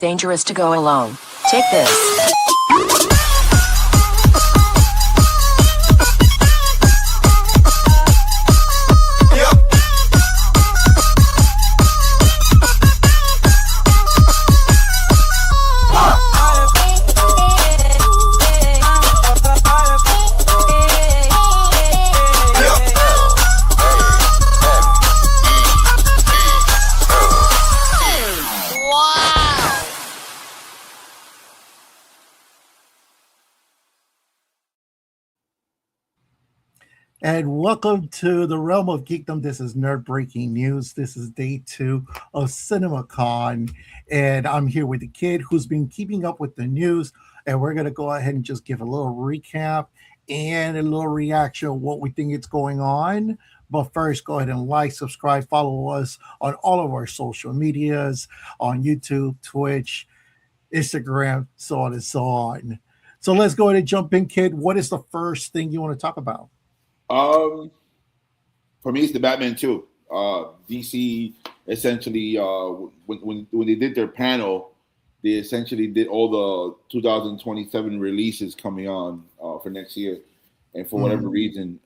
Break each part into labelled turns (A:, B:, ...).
A: Dangerous to go alone. Take this.
B: And welcome to the realm of geekdom. This is nerd breaking news. This is day 2 of CinemaCon, and I'm here with the kid who's been keeping up with the news. And we're gonna go ahead and just give a little recap and a little reaction of what we think is going on. But first, go ahead and like, subscribe, follow us on all of our social medias on YouTube, Twitch, Instagram, so on and so on. So let's go ahead and jump in, kid. What is the first thing you want to talk about?
C: For me, it's the Batman 2. DC essentially, when they did their panel, they essentially did all the 2027 releases coming on for next year, and for whatever reason,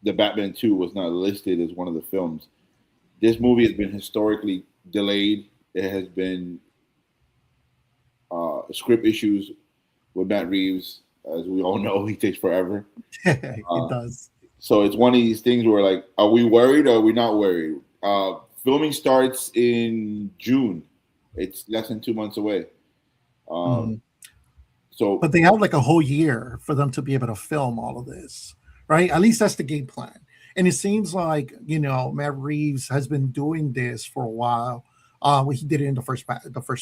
C: the Batman 2 was not listed as one of the films. This movie has been historically delayed. It has been script issues with Matt Reeves. As we all know, he takes forever.
B: It does.
C: So it's one of these things where, like, are we worried or are we not worried? Filming starts in June. It's less than 2 months away.
B: But they have like a whole year for them to be able to film all of this, right? At least that's the game plan. And it seems like, Matt Reeves has been doing this for a while. He did it in the first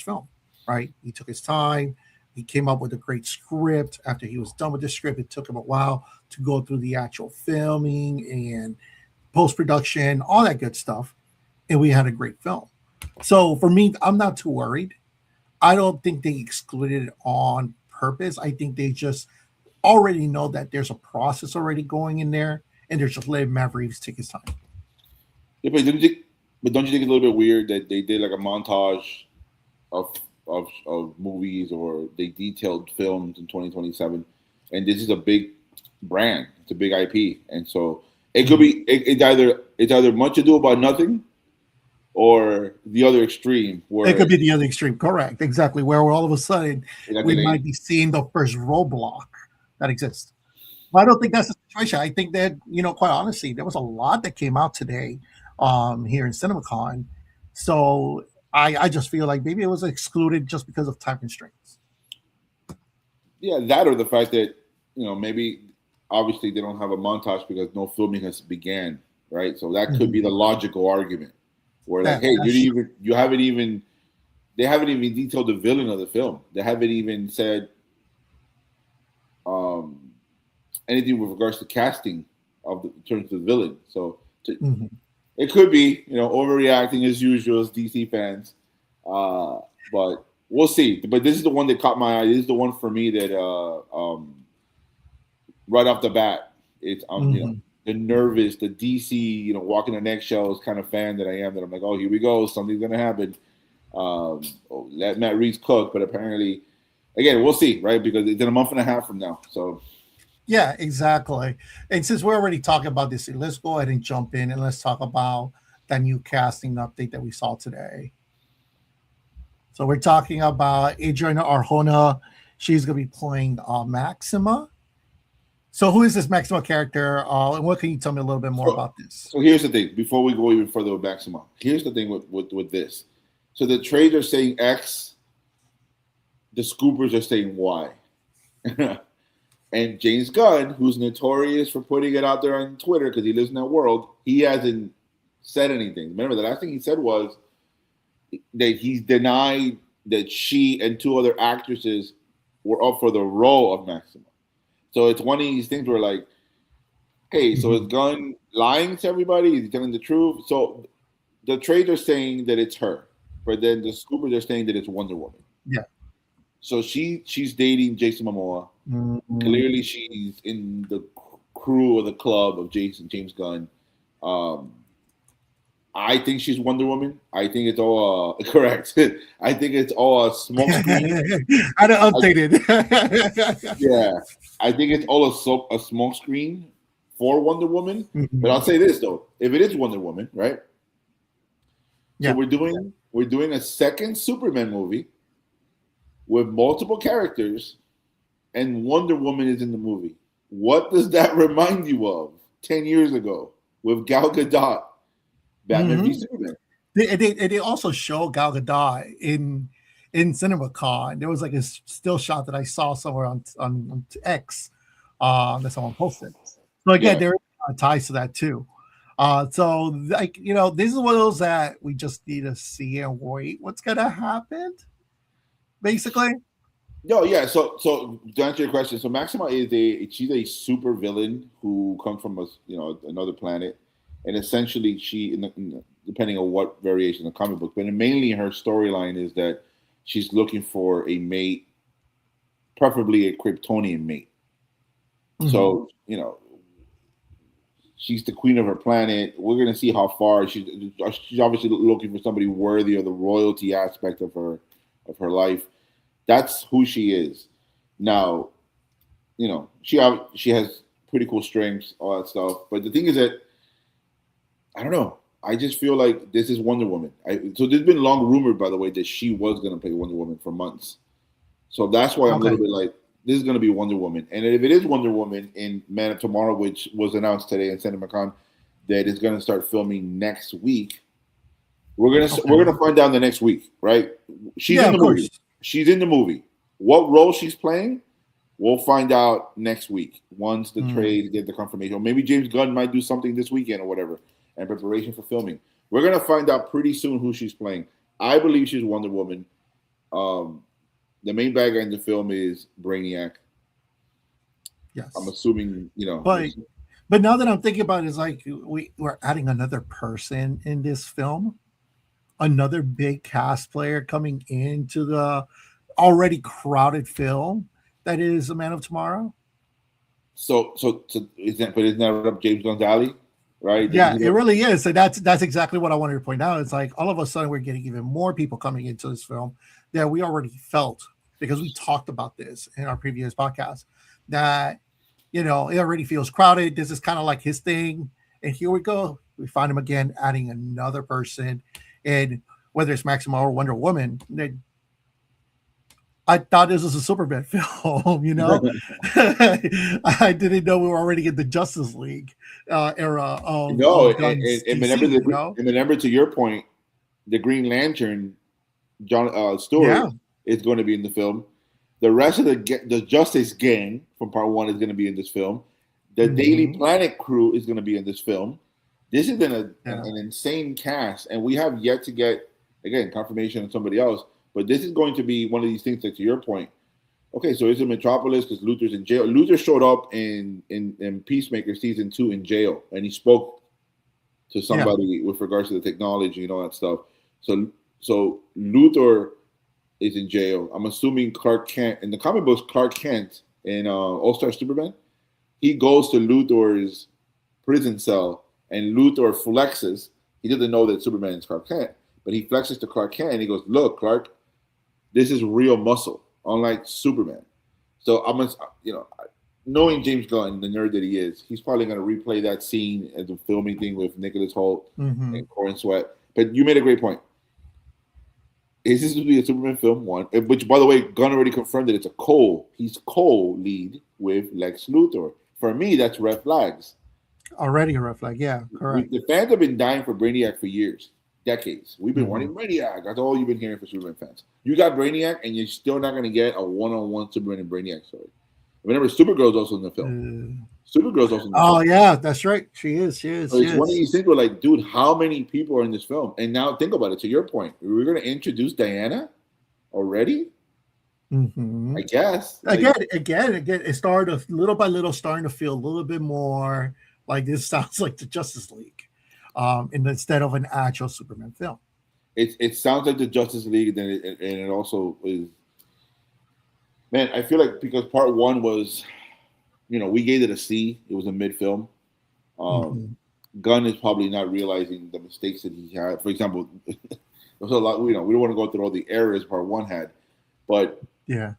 B: film, right? He took his time. He came up with a great script. After he was done with the script, it took him a while to go through the actual filming and post-production, all that good stuff. And we had a great film. So for me, I'm not too worried. I don't think they excluded it on purpose. I think they just already know that there's a process already going in there, and they're just letting Matt Reeves take his time.
C: Yeah, but don't you think it's a little bit weird that they did like a montage of movies, or they detailed films in 2027, and this is a big brand, it's a big IP, and so it could be it's either much ado about nothing, or the other extreme. Where
B: it could be the other extreme, correct? Exactly, where all of a sudden we might be seeing the first roadblock that exists. But I don't think that's the situation. I think that quite honestly, there was a lot that came out today here in CinemaCon, so. I just feel like maybe it was excluded just because of time constraints.
C: Yeah, that or the fact that, maybe obviously they don't have a montage because no filming has began, right? So that could be the logical argument where like, hey, they haven't even detailed the villain of the film. They haven't even said anything with regards to casting in terms of the villain. So it could be, overreacting as usual as DC fans, but we'll see. But this is the one that caught my eye. This is the one for me that right off the bat, it's the nervous, the DC, walking on eggshells kind of fan that I am. That I'm like, oh, here we go, something's gonna happen. Let Matt Reeves cook, but apparently, again, we'll see, right? Because it's in a month and a half from now, so.
B: Yeah, exactly. And since we're already talking about this, let's go ahead and jump in and let's talk about that new casting update that we saw today. So we're talking about Adriana Arjona. She's going to be playing Maxima. So who is this Maxima character? And what can you tell me a little bit more about this?
C: So here's the thing. Before we go even further with Maxima, here's the thing with this. So the trades are saying X. The scoopers are saying Y. And James Gunn, who's notorious for putting it out there on Twitter because he lives in that world, he hasn't said anything. Remember, the last thing he said was that he's denied that she and 2 other actresses were up for the role of Maxima. So it's one of these things where, like, hey, so is Gunn lying to everybody? Is he telling the truth? So the trades are saying that it's her, but then the scoopers are saying that it's Wonder Woman.
B: Yeah.
C: So she's dating Jason Momoa. Clearly, she's in the crew or the club of James Gunn. I think she's Wonder Woman. I think it's all correct. I think it's all a smoke screen.
B: I don't update it.
C: Yeah, I think it's all a smoke screen for Wonder Woman. But I'll
B: Mhm.
C: say this though: if it is Wonder Woman, right? So
B: Yeah.
C: we're doing a second Superman movie with multiple characters, and Wonder Woman is in the movie. What does that remind you of 10 years ago with Gal Gadot, Batman v
B: Mhm.
C: Superman?
B: They also show Gal Gadot in CinemaCon. There was like a still shot that I saw somewhere on X that someone posted. So again,
C: Yeah.
B: there are ties to that too. So like this is one of those that we just need to see and wait what's gonna happen, basically.
C: No, yeah. So to answer your question, so Maxima is she's a super villain who comes from another planet, and essentially depending on what variation of the comic book, but mainly her storyline is that she's looking for a mate, preferably a Kryptonian mate.
B: Mhm.
C: So she's the queen of her planet. We're gonna see how far she's obviously looking for somebody worthy of the royalty aspect of her life. That's who she is. Now, she has pretty cool strengths, all that stuff. But the thing is that I don't know. I just feel like this is Wonder Woman. So there's been long rumored, by the way, that she was gonna play Wonder Woman for months. So that's why I'm a little
B: Okay.
C: bit like, this is gonna be Wonder Woman. And if it is Wonder Woman in Man of Tomorrow, which was announced today in CinemaCon, that is gonna start filming next week. We're
B: Okay.
C: gonna find out the next week, right? She's
B: Yeah,
C: in
B: of
C: the movie.
B: course.
C: She's in the movie. What role she's playing? We'll find out next week once the
B: Mm.
C: trade get the confirmation. Or maybe James Gunn might do something this weekend or whatever in preparation for filming. We're gonna find out pretty soon who she's playing. I believe she's Wonder Woman. Um, the main bad guy in the film is Brainiac. I'm
B: Yes.
C: assuming
B: But but now that I'm thinking about it, it's like we're adding another person in this film, another big cast player coming into the already crowded film that is A Man of Tomorrow.
C: so isn't that up James Gunn's alley, right?
B: Yeah, it really is. And that's exactly what I wanted to point out. It's like all of a sudden we're getting even more people coming into this film that we already felt because we talked about this in our previous podcast that it already feels crowded. This is kind of like his thing. And here we go. We find him again, adding another person. And whether it's Maximo or Wonder Woman, I thought this was a Superman film. I didn't know we were already in the Justice League era
C: No,
B: of Gunn's
C: and
B: DC,
C: remember to your point, the Green Lantern, John Stewart,
B: Yeah.
C: is going to be in the film. The rest of the Justice Gang from Part One is going to be in this film. The Daily
B: Hmm.
C: Planet crew is going to be in this film. This has been
B: Yeah.
C: an insane cast, and we have yet to get again confirmation on somebody else. But this is going to be one of these things that, to your point, okay, so is it Metropolis because Luther's in jail? Luther showed up in Peacemaker season 2 in jail, and he spoke to
B: Yeah.
C: somebody with regards to the technology and all that stuff. So Luther is in jail. I'm assuming Clark Kent in the comic books. Clark Kent in All Star Superman, he goes to Luthor's prison cell, and Luthor flexes. He doesn't know that Superman is Clark Kent, but he flexes to Clark Kent, and he goes, "Look, Clark, this is real muscle, unlike Superman." So knowing James Gunn, the nerd that he is, he's probably going to replay that scene as a filming thing with Nicholas Hoult
B: Hmm.
C: and Corin Sweat. But you made a great point. Is this to be a Superman film one? Which, by the way, Gunn already confirmed that it's a He's co-lead with Lex Luthor. For me, that's red flags.
B: Already a red flag. Yeah, correct.
C: The fans have been dying for Brainiac for years, decades. We've been
B: Hmm.
C: wanting Brainiac. That's all you've been hearing for Superman fans. You got Brainiac, and you're still not going to get a one-on-one Superman and Brainiac story. Remember, Supergirl's also in the film. Supergirl's also in the
B: Oh
C: film.
B: yeah, that's right. She is. She is.
C: So
B: She
C: it's one of
B: is.
C: these things where, like, dude, how many people are in this film? And now think about it. To your point, we're going to introduce Diana already.
B: Hmm.
C: I guess.
B: Again, it started little by little, starting to feel a little bit more like this sounds like the Justice League, instead of an actual Superman film.
C: It sounds like the Justice League, and it also is. Man, I feel like because part one was, we gave it a C. It was a mid film. Um,
B: Hmm.
C: Gunn is probably not realizing the mistakes that he had. For example, there's a lot. We don't want to go through all the errors Part One had, but
B: Yeah.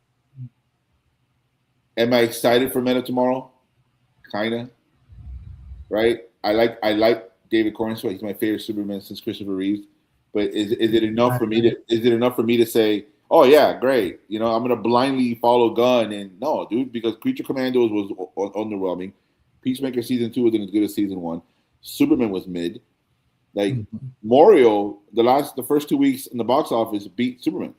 C: am I excited for Men of Tomorrow? Kinda, right? I like David Cornswell. He's my favorite Superman since Christopher Reeves. But is it enough for me to say, oh yeah, great? You know, I'm gonna blindly follow Gunn, and no, dude, because Creature Commandos was underwhelming. Peacemaker season 2 wasn't as good as season 1. Superman was mid. Like Mario, the first 2 weeks in the box office beat Superman.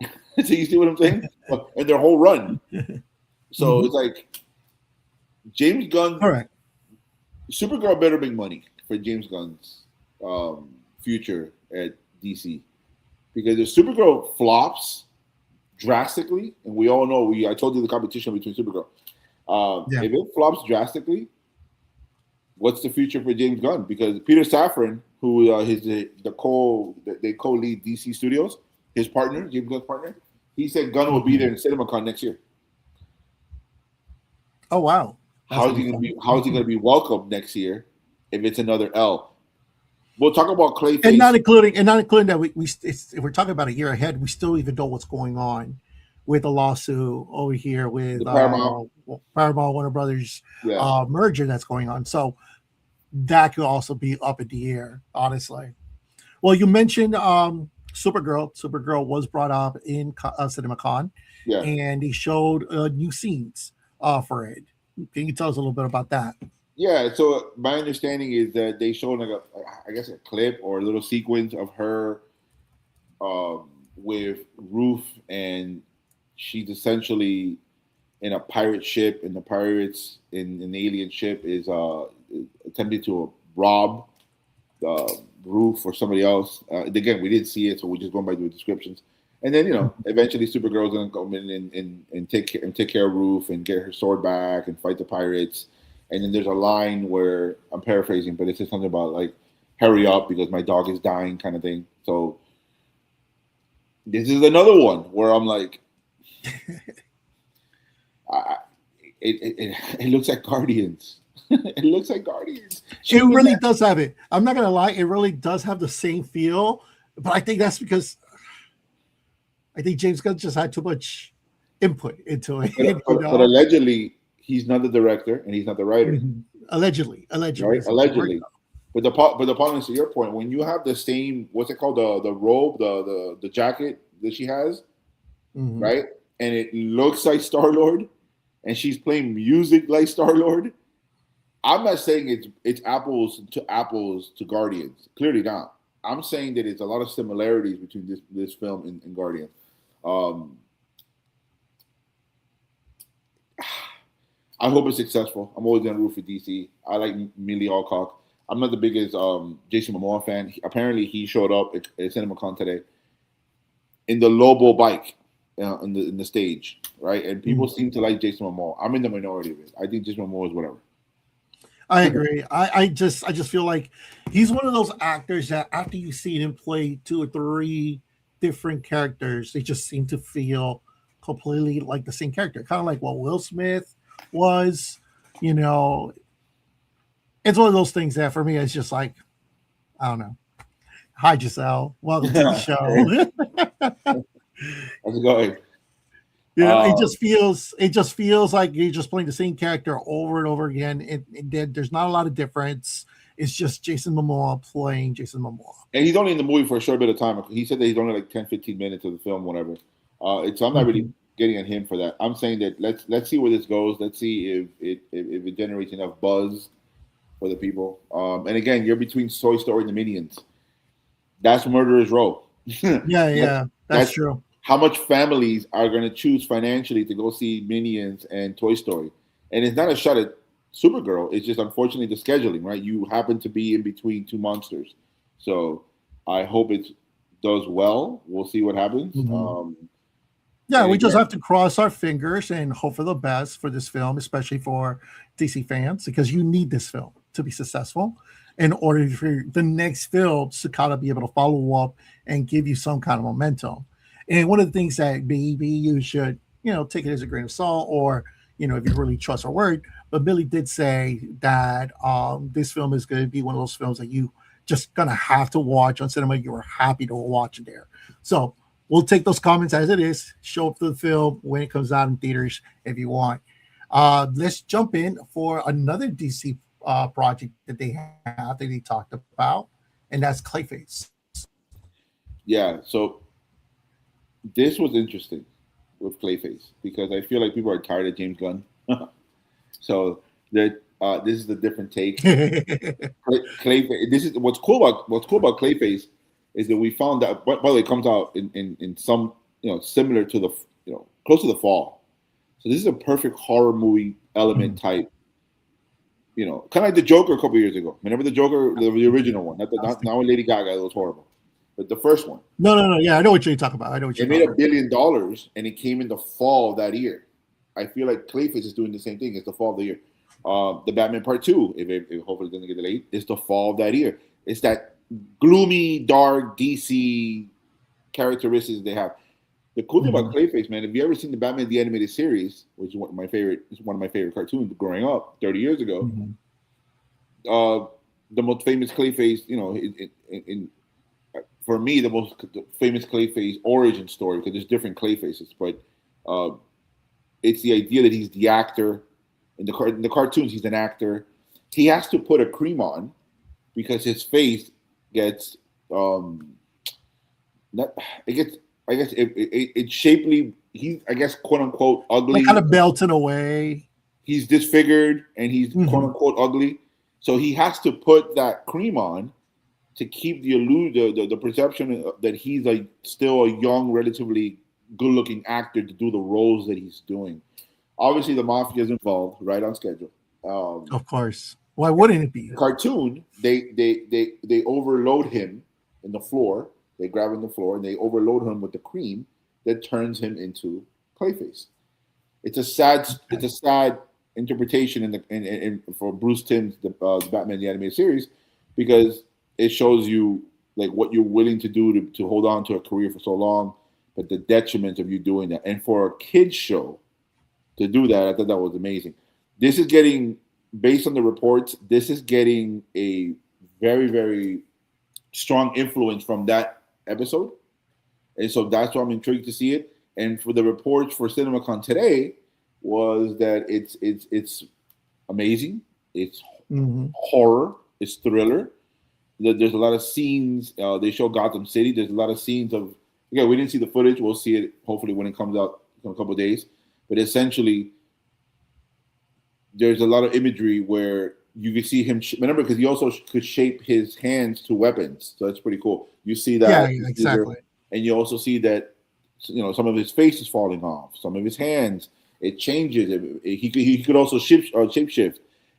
C: So you see what I'm saying? And their whole run. So it's like James Gunn.
B: Correct.
C: Supergirl better make money for James Gunn's future at DC, because if Supergirl flops drastically, and we all know, I told you the competition between Supergirl. If it flops drastically, what's the future for James Gunn? Because Peter Safran, who they co-lead DC Studios, his partner, James Gunn's partner, he said Gunn will be there in CinemaCon next year.
B: Oh wow!
C: How is he going to be welcome next year if it's another L? We'll talk about Clayface,
B: and not including that if we're talking about a year ahead, we still even know what's going on with the lawsuit over here with Paramount Warner Brothers merger that's going on. So that could also be up in the air, honestly. Well, you mentioned Supergirl. Supergirl was brought up in CinemaCon, and they showed new scenes for it. Can you tell us a little bit about that?
C: Yeah, so my understanding is that they showed like a clip or a little sequence of her with Ruth, and she's essentially in a pirate ship, and the pirates in an alien ship is attempting to rob Ruth or somebody else. Again, we didn't see it, so we're just going by the descriptions. And then eventually Supergirl's gonna come in and take care of Ruth and get her sword back and fight the pirates. And then there's a line where, I'm paraphrasing, but it says something about like, hurry up because my dog is dying, kind of thing. So this is another one where I'm like, it looks like Guardians. It looks like Guardians.
B: It really does have it. I'm not gonna lie, it really does have the same feel. But I think that's because I think James Gunn just had too much input into it.
C: But allegedly, he's not the director and he's not the writer.
B: Allegedly.
C: Right? Allegedly. But the problem is, to your point, when you have the same, what's it called, the robe, the jacket that she has, right? And it looks like Star-Lord, and she's playing music like Star-Lord. I'm not saying it's apples to Guardians. Clearly not. I'm saying that it's a lot of similarities between this film and Guardians. I hope it's successful. I'm always gonna root for DC. I like Millie Alcock. I'm not the biggest Jason Momoa fan. Apparently, he showed up at CinemaCon today in the Lobo bike in the stage, right? And people seem to like Jason Momoa. I'm in the minority of it. I think Jason Momoa is whatever.
B: I agree. I just feel like he's one of those actors that after you see him play 2 or 3 different characters, they just seem to feel completely like the same character. Kind of like what Will Smith was, it's one of those things that for me it's just like, I don't know. Hi Giselle, welcome to the show.
C: How's it going?
B: It just feels like you're just playing the same character over and over again. There's not a lot of difference. It's just Jason Momoa playing Jason Momoa.
C: And he's only in the movie for a short bit of time. He said that he's only like 10, 15 minutes of the film, whatever. So I'm not really getting at him for that. I'm saying that let's see where this goes. Let's see if it generates enough buzz for the people. And again, you're between Toy Story and the Minions. That's Murderer's Row.
B: Yeah, that's true.
C: How much families are going to choose financially to go see Minions and Toy Story? And it's not a shot at Supergirl. It's just unfortunately the scheduling, right? You happen to be in between 2 monsters. So I hope it does well. We'll see what happens.
B: We just have to cross our fingers and hope for the best for this film, especially for DC fans, because you need this film to be successful in order for the next film to kind of be able to follow up and give you some kind of momentum. And one of the things that maybe you should, take it as a grain of salt, or, if you really trust her word. But Billy did say that this film is going to be one of those films that you just gonna have to watch on cinema. You were happy to watch it there. So we'll take those comments as it is. Show up to the film when it comes out in theaters if you want. Let's jump in for another DC project that they have that they talked about, and that's Clayface.
C: Yeah, so this was interesting with Clayface because I feel like people are tired of James Gunn. So that this is a different take. Clayface. This is what's cool about Clayface is that we found that. By the way, it comes out in some similar to the close to the fall. So this is a perfect horror movie element type. Kind of like the Joker a couple years ago. Remember the Joker, the original one, not with Lady Gaga. It was horrible, but the first one.
B: No. Yeah, I know what you're talking about.
C: It made $1 billion, and it came in the fall of that year. I feel like Clayface is doing the same thing. It's the fall of the year. The Batman Part 2, if it hopefully doesn't get delayed, is the fall of that year. It's that gloomy, dark DC characteristics they have. The cool thing about Clayface, man, if you ever seen the Batman the Animated Series, which is one of my favorite cartoons growing up 30 years ago, the most famous Clayface, for me, the most famous Clayface origin story, because there's different Clayfaces, but it's the idea that he's the actor. In the cartoons, he's an actor. He has to put a cream on because his face gets it's shapely. He's, I guess, quote unquote ugly.
B: Like kind of belting away.
C: He's disfigured and he's quote unquote ugly. So he has to put that cream on to keep the perception that he's still a young, relatively good-looking actor to do the roles that he's doing. Obviously, the mafia is involved, right on schedule.
B: Of course. Why wouldn't it be?
C: Cartoon, they overload him in the floor. They grab him in the floor and they overload him with the cream that turns him into Clayface. It's a sad interpretation for Bruce Timm's the Batman the Animated Series, because it shows you like what you're willing to do to hold on to a career for so long, but the detriment of you doing that. And for a kid's show to do that, I thought that was amazing. This is getting, based on the reports, this is getting a very, very strong influence from that episode. And so that's why I'm intrigued to see it. And for the reports for CinemaCon today was that it's amazing. It's horror. It's thriller. There's a lot of scenes. They show Gotham City. There's a lot of scenes of, we didn't see the footage. We'll see it hopefully when it comes out in a couple of days. But essentially, there's a lot of imagery where you can see him. Remember, because he also could shape his hands to weapons. So that's pretty cool. You see that.
B: Yeah, exactly.
C: And you also see that, some of his face is falling off. Some of his hands, it changes. He could also shapeshift.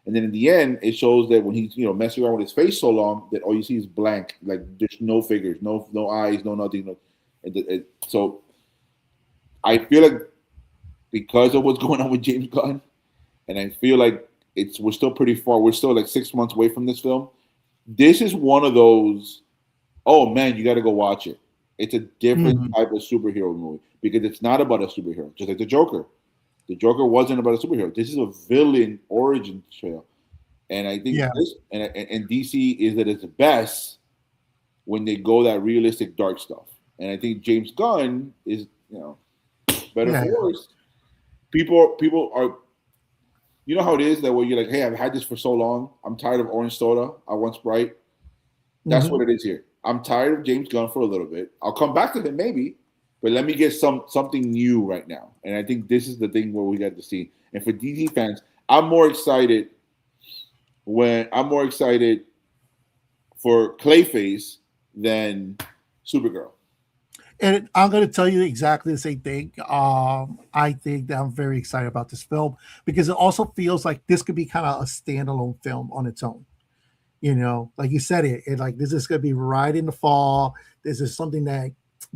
C: And then in the end, it shows that when he's messing around with his face so long that all you see is blank, like there's no figures, no eyes, no nothing. So I feel like because of what's going on with James Gunn, and I feel like we're still pretty far. We're still like 6 months away from this film. This is one of those, oh man, you got to go watch it. It's a different type of superhero movie because it's not about a superhero, just like the Joker. The Joker wasn't about a superhero. This is a villain origin trail. And I think this and DC is at its best when they go that realistic dark stuff. And I think James Gunn is, better for worse. People are, how it is that where you're like, hey, I've had this for so long. I'm tired of orange soda. I want Sprite. That's what it is here. I'm tired of James Gunn for a little bit. I'll come back to him maybe, but let me get something new right now. And I think this is the thing where we got to see. And for DC fans, I'm more excited for Clayface than Supergirl.
B: And I'm going to tell you exactly the same thing. I think that I'm very excited about this film because it also feels like this could be kind of a standalone film on its own. Like you said, this is going to be right in the fall. This is something that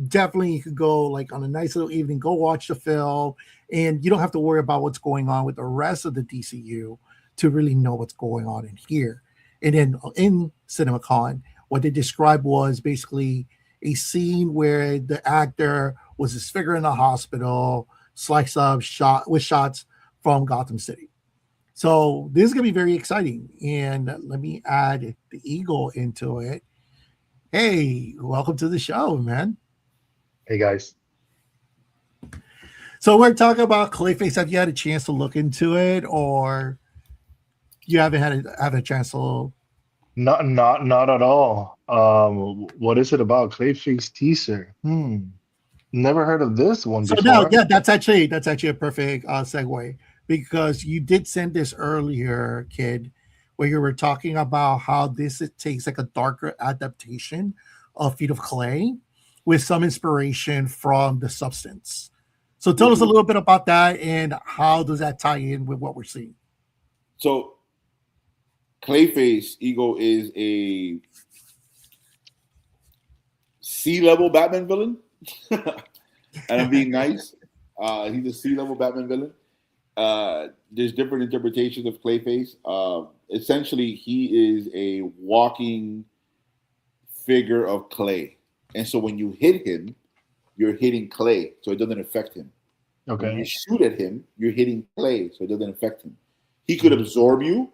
B: definitely you could go like on a nice little evening, go watch the film, and you don't have to worry about what's going on with the rest of the DCU to really know what's going on in here. And then in CinemaCon, what they described was basically a scene where the actor was disfigured in the hospital, sliced up, shot with shots from Gotham City. So this is going to be very exciting. And let me add the Eagle into it. Hey, welcome to the show, man.
D: Hey guys.
B: So we're talking about Clayface. Have you had a chance to look into it, or you haven't have a chance to?
D: Not at all. What is it about? Clayface teaser. Never heard of this one
B: So
D: before.
B: now, yeah, that's actually a perfect segue, because you did send this earlier, kid, where you were talking about how it takes like a darker adaptation of Feet of Clay with some inspiration from The Substance. So tell us a little bit about that, and how does that tie in with what we're seeing?
C: So Clayface Eagle is a C-level Batman villain. And I'm being nice. He's a C-level Batman villain. There's different interpretations of Clayface. Essentially, he is a walking figure of clay. And so when you hit him, you're hitting clay, so it doesn't affect him.
D: Okay.
C: When you shoot at him, you're hitting clay, so it doesn't affect him. He could absorb you.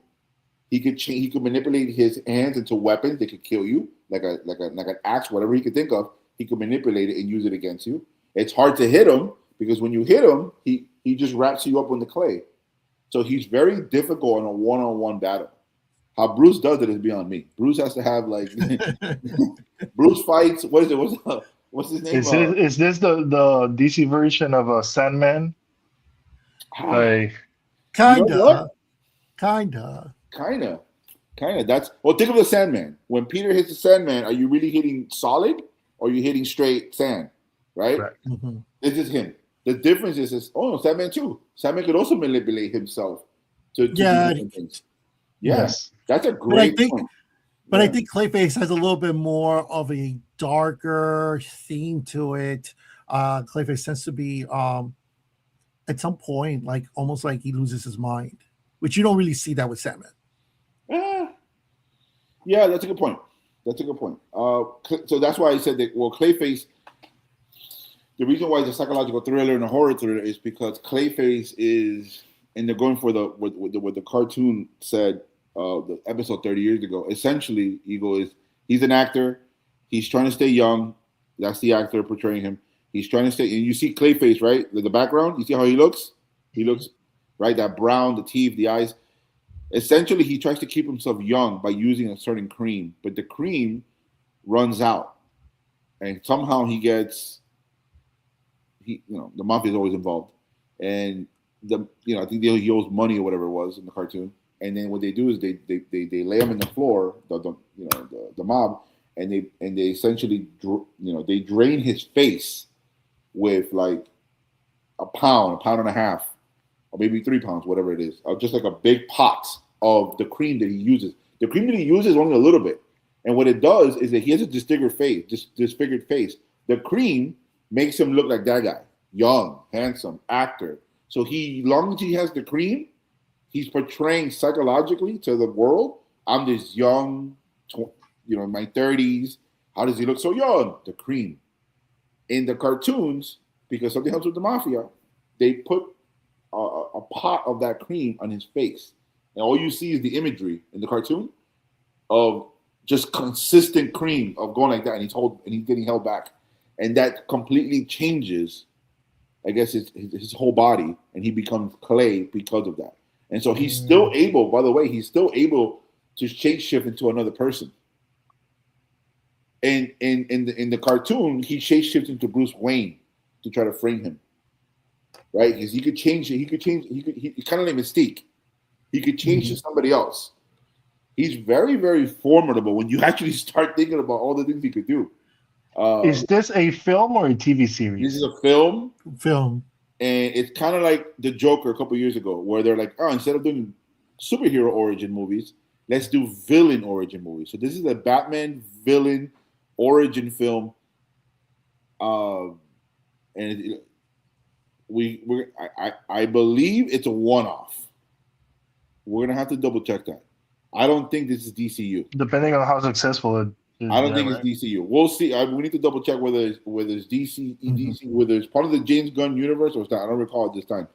C: He could manipulate his hands into weapons that could kill you, like an axe, whatever he could think of. He could manipulate it and use it against you. It's hard to hit him, because when you hit him, he just wraps you up in the clay. So he's very difficult in a one-on-one battle. How Bruce does it is beyond me. Bruce has to have like Bruce fights. What is it? What's his name?
D: Is this the DC version of Sandman? Like
B: Kinda.
C: That's think of the Sandman. When Peter hits the Sandman, are you really hitting solid, or are you hitting straight sand? Right?
B: Mm-hmm.
C: This is him. The difference is Sandman too. Sandman could also manipulate himself to do different things.
D: Yes.
C: That's a great point.
B: But I think Clayface has a little bit more of a darker theme to it. Clayface tends to be at some point like almost like he loses his mind, which you don't really see that with Sandman.
C: Yeah, that's a good point. So that's why I said that. Well, Clayface. The reason why it's a psychological thriller and a horror thriller is because Clayface is, and they're going for what the cartoon said, the episode 30 years ago. Essentially, Eagle he's an actor. He's trying to stay young. That's the actor portraying him. He's trying to stay, and you see Clayface, right? The background. You see how he looks? He looks, right? That brown, the teeth, the eyes. Essentially, he tries to keep himself young by using a certain cream, but the cream runs out, and somehow he gets. The mafia is always involved, and I think he owes money or whatever it was in the cartoon. And then what they do is they lay him in the floor, the mob, and they essentially they drain his face with like a pound and a half, or maybe 3 pounds, whatever it is, just like a big pot of the cream that he uses. The cream that he uses only a little bit, and what it does is that he has a disfigured face. The cream makes him look like that guy, young, handsome, actor. So long as he has the cream, he's portraying psychologically to the world, I'm this young, in my 30s. How does he look so young? The cream. In the cartoons, because something happens with the mafia, they put a pot of that cream on his face. And all you see is the imagery in the cartoon of just consistent cream of going like that, and he's getting held back. And that completely changes, I guess, his whole body, and he becomes clay because of that. And so he's still able, by the way, to shapeshift into another person. And in the cartoon, he shapeshifts into Bruce Wayne to try to frame him, right? Because he could change it. He's kind of like Mystique. He could change to somebody else. He's very, very formidable when you actually start thinking about all the things he could do.
D: Is this a film or a TV series?
C: This is a film.
B: And
C: it's kind of like the Joker a couple years ago, where they're like, instead of doing superhero origin movies, let's do villain origin movies. So this is a Batman villain origin film. And I believe it's a one-off. We're gonna have to double check that. I don't think this is DCU.
D: Depending on how successful it is.
C: I don't think it's DCU. We'll see. We need to double check whether it's DC, whether it's part of the James Gunn universe or it's not. I don't recall at this time.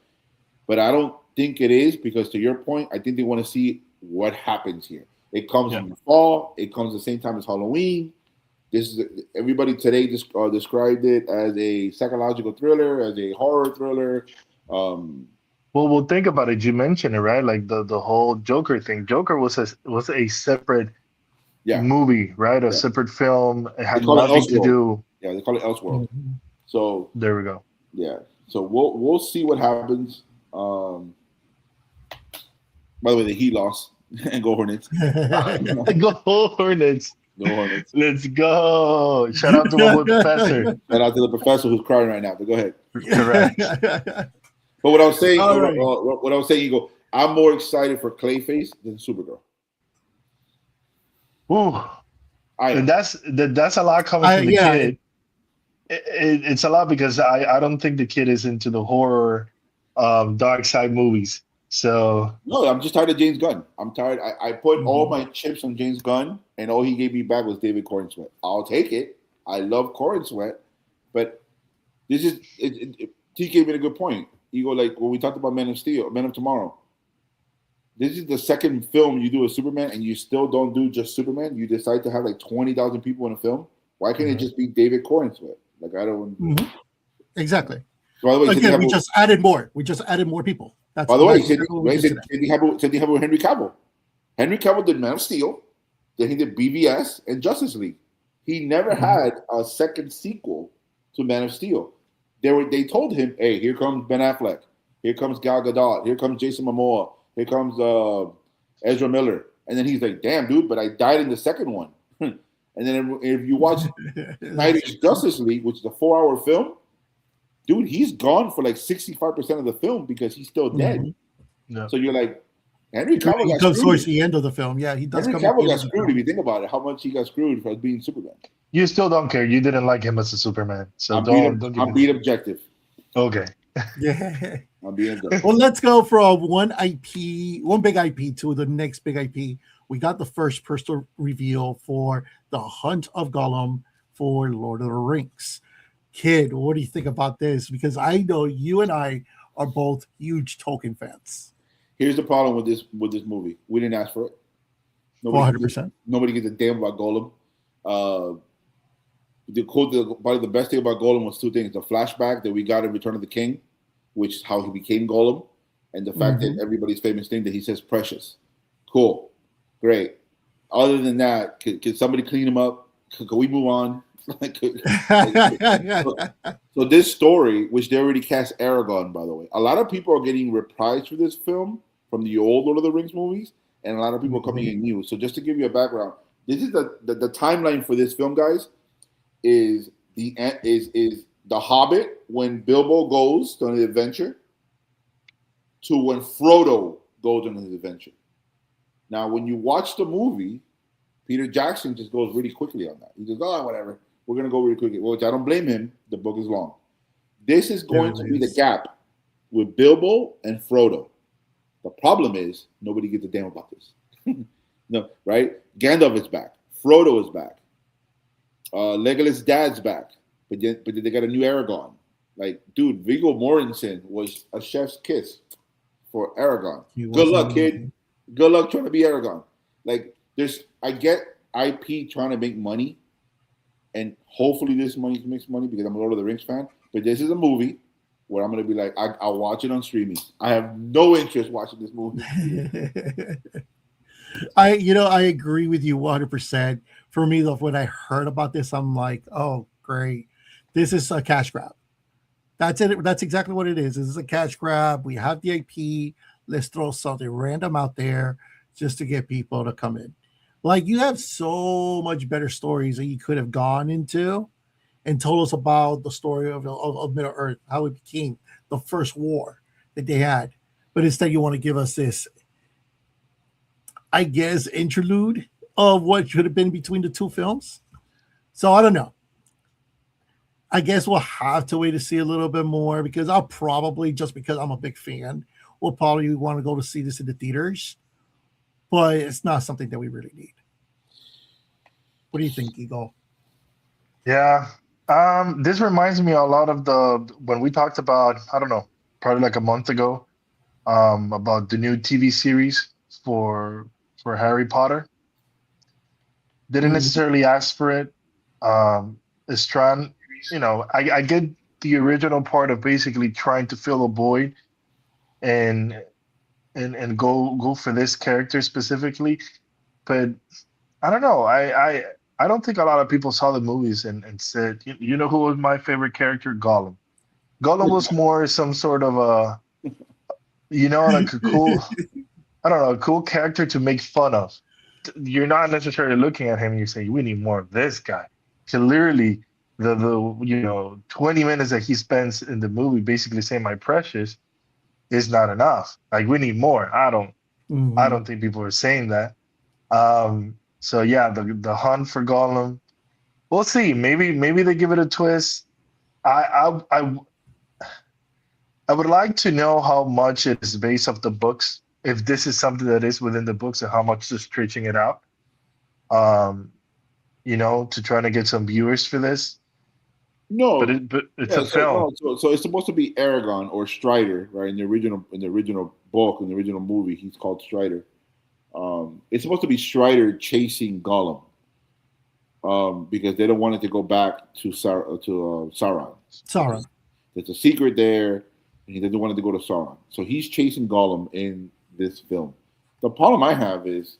C: But I don't think it is because, to your point, I think they want to see what happens here. It comes
D: Yeah.
C: in the fall. It comes the same time as Halloween. This is everybody today described it as a psychological thriller, as a horror thriller.
D: Well, think about it. You mentioned it, right? Like the whole Joker thing. Joker was a separate
C: Yeah,
D: movie, right? A
C: yeah.
D: separate film. It
C: They
D: had
C: call it
D: nothing to
C: Elseworld.
D: do.
C: Yeah, they call it Elseworld.
B: Mhm.
C: So
D: There we go.
C: yeah, so we'll see what happens. By the way, the Heat lost and go Hornets.
D: Go Hornets.
C: Go Hornets.
D: Let's go. Shout out to my boy Professor.
C: Shout out to the professor who's crying right now. But go ahead.
D: Correct.
C: But what I was saying,
B: All right.
C: what I was saying, you go. I'm more excited for Clayface than Supergirl.
D: Ooh.
C: I am.
D: And that's a lot coming from the
B: yeah.
D: kid. It's a lot because I don't think the kid is into the horror, dark side movies. So
C: No, I'm just tired of James Gunn. I'm tired. I put all my chips on James Gunn, and all he gave me back was David Corn Sweat. I'll take it. I love Corn Sweat, but this is TK made a good point. You go like when we talked about Man of Steel, Man of Tomorrow. This is the second film you do a Superman, and you still don't do just Superman. You decide to have like 20,000 people in a film. Why can't it just be David Corn Sweat? Like I don't.
B: Mhm. Exactly.
C: By the way,
B: Again, we just added more. We just added more people. That's
C: By the way,
B: that's
C: said
B: exactly what we just
C: he have with Henry Cavill. Henry Cavill did Man of Steel, then he did BVS and Justice League. He never had a second sequel to Man of Steel. They told him, "Hey, here comes Ben Affleck, here comes Gal Gadot, here comes Jason Momoa, here comes Ezra Miller," and then he's like, "Damn, dude, but I died in the second one." And then if you watch Snyder's Justice League, which is a 4-hour film, dude, he's gone for like 65% of the film because he's still dead.
B: Mhm.
D: yeah.
C: So you're like, Henry Cavill
B: He
C: got
B: comes towards
C: screwed.
B: the end of the film. Yeah, he does
C: Henry
B: come. at the
C: Cavill
B: end
C: got
B: of the
C: screwed.
B: film.
C: If you think about it, how much he got screwed for being Superman.
D: You still don't care. You didn't like him as a Superman. So
C: I'm
D: don't
C: being,
D: give
C: I'm
D: me
C: being objective.
D: Okay.
B: Yeah.
C: I'm being objective.
B: Well, let's go from one big IP to the next big IP. We got the first personal reveal for The Hunt of Gollum for Lord of the Rings. Kid, what do you think about this? Because I know you and I are both huge Tolkien fans.
C: Here's the problem with this movie. We didn't ask for it. Nobody
B: 100%.
C: Nobody gives a damn about Golem. Probably the best thing about Golem was two things: the flashback that we got in Return of the King, which is how he became Golem, and the fact that everybody's famous thing that he says "precious." Cool, great. Other than that, could somebody clean him up? Could we move on? So this story, which they already cast Aragorn, by the way, a lot of people are getting reprised for this film from the old Lord of the Rings movies, and a lot of people are coming in new. So just to give you a background, this is the timeline for this film, guys. Is the Hobbit when Bilbo goes on an adventure to when Frodo goes on his adventure. Now, when you watch the movie, Peter Jackson just goes really quickly on that. He goes, "Oh, whatever. We're gonna go really quickly." Which I don't blame him. The book is long. This is going to be the gap with Bilbo and Frodo. The problem is nobody gives a damn about this. No, right? Gandalf is back. Frodo is back. Legolas' dad's back, but then they got a new Aragorn. Like, dude, Viggo Mortensen was a chef's kiss for Aragorn. Good luck, kid. Good luck trying to be Aragorn. Like, I get IP trying to make money, and hopefully this money makes money because I'm a Lord of the Rings fan. But this is a movie where I'm gonna be like, I'll watch it on streaming. I have no interest watching this movie.
B: I agree with you 100%. For me, though, when I heard about this, I'm like, oh, great. This is a cash grab. That's it. That's exactly what it is. This is a cash grab. We have the IP. Let's throw something random out there just to get people to come in. Like, you have so much better stories that you could have gone into and told us about the story of Middle Earth, how it became the first war that they had. But instead, you want to give us this, I guess, interlude of what should have been between the two films. So I don't know. I guess we'll have to wait to see a little bit more because I'll probably, just because I'm a big fan, we'll probably want to go to see this in the theaters. But it's not something that we really need. What do you think, Eagle?
D: Yeah. This reminds me a lot of when we talked about, I don't know, probably like a month ago, about the new TV series for Harry Potter. Didn't
B: Mhm.
D: necessarily ask for it. Is trying, I get the original part of basically trying to fill a void and and go for this character specifically, but I don't know. I don't think a lot of people saw the movies and said, you know who was my favorite character? Gollum. Gollum was more some sort of a, like a cool, I don't know, a cool character to make fun of. You're not necessarily looking at him and you say, we need more of this guy. Clearly, the 20 minutes that he spends in the movie basically saying my precious is not enough. Like we need more. I
B: Mhm.
D: don't think people are saying that. So yeah, the hunt for Gollum. We'll see. Maybe they give it a twist. I would like to know how much it is based off the books. If this is something that is within the books, and how much is stretching it out. Um, to try to get some viewers for this.
C: No,
D: But it's a
C: yeah. So
D: film.
C: no, so it's supposed to be Aragon or Strider, right? In the original book, in the original movie, he's called Strider. It's supposed to be Strider chasing Gollum, because they don't want it to go back to Sauron.
B: Sauron.
C: There's a secret there, and he doesn't want it to go to Sauron. So he's chasing Gollum in this film. The problem I have is,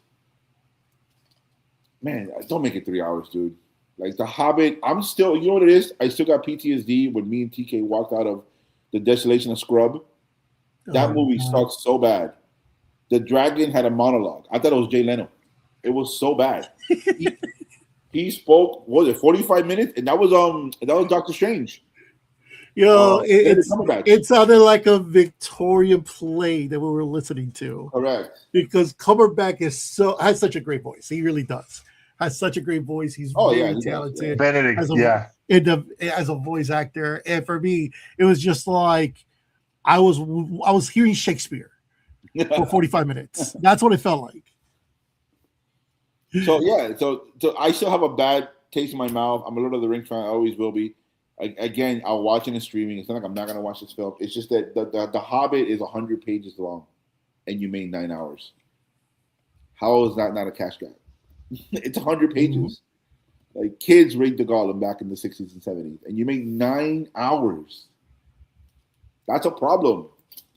C: man, don't make it 3 hours, dude. Like The Hobbit, I'm still, you know what it is? I still got PTSD when me and TK walked out of The Desolation of Scrub. That
B: Oh,
C: movie
B: God.
C: sucked so bad. The dragon had a monologue. I thought it was Jay Leno. It was so bad. He spoke, what was it, 45 minutes? And that was Doctor Strange.
B: Yo,
C: Benedict Cumberbatch.
B: it sounded like a Victorian play that we were listening to,
C: Correct.
B: because Cumberbatch has such a great voice. He really does. Has such a great voice. He's
C: Oh, yeah,
B: very
C: he does,
B: talented
D: Benedict,
B: as a
D: yeah.
B: as a voice actor. And for me, it was just like I was hearing Shakespeare for 45 minutes. That's what it felt like.
C: So yeah, so I still have a bad taste in my mouth. I'm a Lord of the Rings fan. I always will be. Again, I'll watch it in streaming. It's not like I'm not gonna watch this film. It's just that the Hobbit is 100 pages long, and you made 9 hours. How is that not a cash grab? It's 100 pages. Like kids read the Gollum back in the 60s and 70s, and you made 9 hours. That's a problem.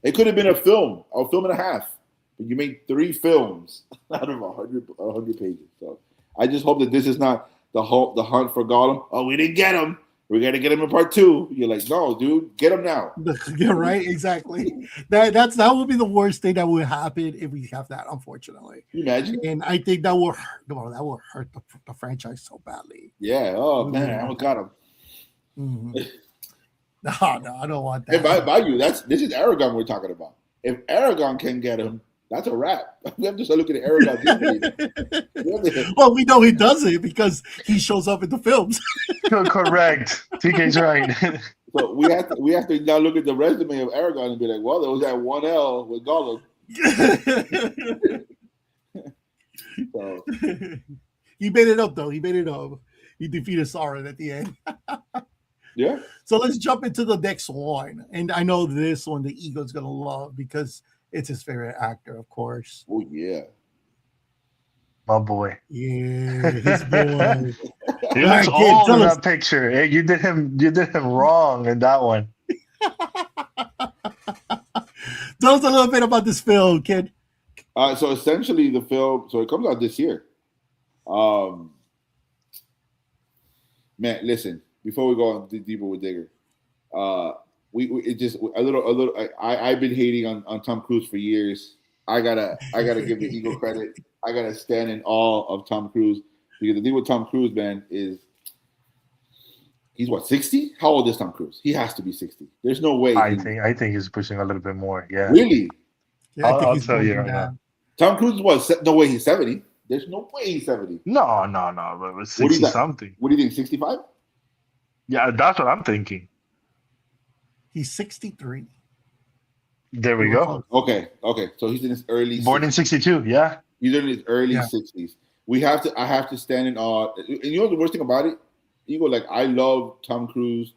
C: It could have been a film and a half, but you made 3 films out of 100 pages. So I just hope that this is not the hunt for Gollum. Oh, we didn't get him. We got to get him in part 2. You're like, no, dude, get him now.
B: Yeah, right. Exactly. That would be the worst thing that would happen if we have that, unfortunately.
C: Can you imagine?
B: And I think that will hurt. Well, that will hurt the franchise so badly.
C: Yeah. Oh man, I almost got him.
B: Mhm. No, I don't want
C: And
B: that.
C: by you, this is Aragon we're talking about. If Aragon can get him, that's a wrap. We have to start looking at Aragon.
B: Well, we know he does it because he shows up in the films.
D: Correct. TK's right.
C: So we have to now look at the resume of Aragon and be like, well, there was that one L with Gollum. So
B: He made it up, though. He made it up. He defeated Sauron at the end.
C: yeah.
B: So let's jump into the next one. And I know this one the Eagle's going to love because it's his favorite actor, of course.
C: Oh yeah.
D: My boy.
B: Yeah, his boy.
D: He
B: All right,
D: looks
B: kid,
D: old
B: tell
D: in
B: us.
D: that picture. Hey, you did him wrong in that one.
B: Tell us a little bit about this film, kid.
C: So essentially, the film. So it comes out this year. Man, listen. Before we go on deeper with Digger, we it just a little. I've been hating on Tom Cruise for years. I gotta give the Eagle credit. I gotta stand in awe of Tom Cruise, because the thing with Tom Cruise, man, is he's what, 60? How old is Tom Cruise? He has to be 60. There's no way.
D: I think he's pushing a little bit more. Yeah.
C: Really?
B: Yeah, I think
D: I'll
B: he's
D: tell you
B: going
D: right
B: down.
C: Tom Cruise is what? No way he's 70. There's no way he's 70.
D: No. But
C: What do
D: 60
C: you got?
D: something.
C: What do you think? 65?
D: Yeah, that's what I'm thinking.
B: He's 63.
D: There we go.
C: Okay. So he's in his early.
D: Born in 62. Yeah.
C: He's in his early
B: Yeah.
C: 60s. I have to stand in awe. And you know the worst thing about it? Eagle, like I love Tom Cruise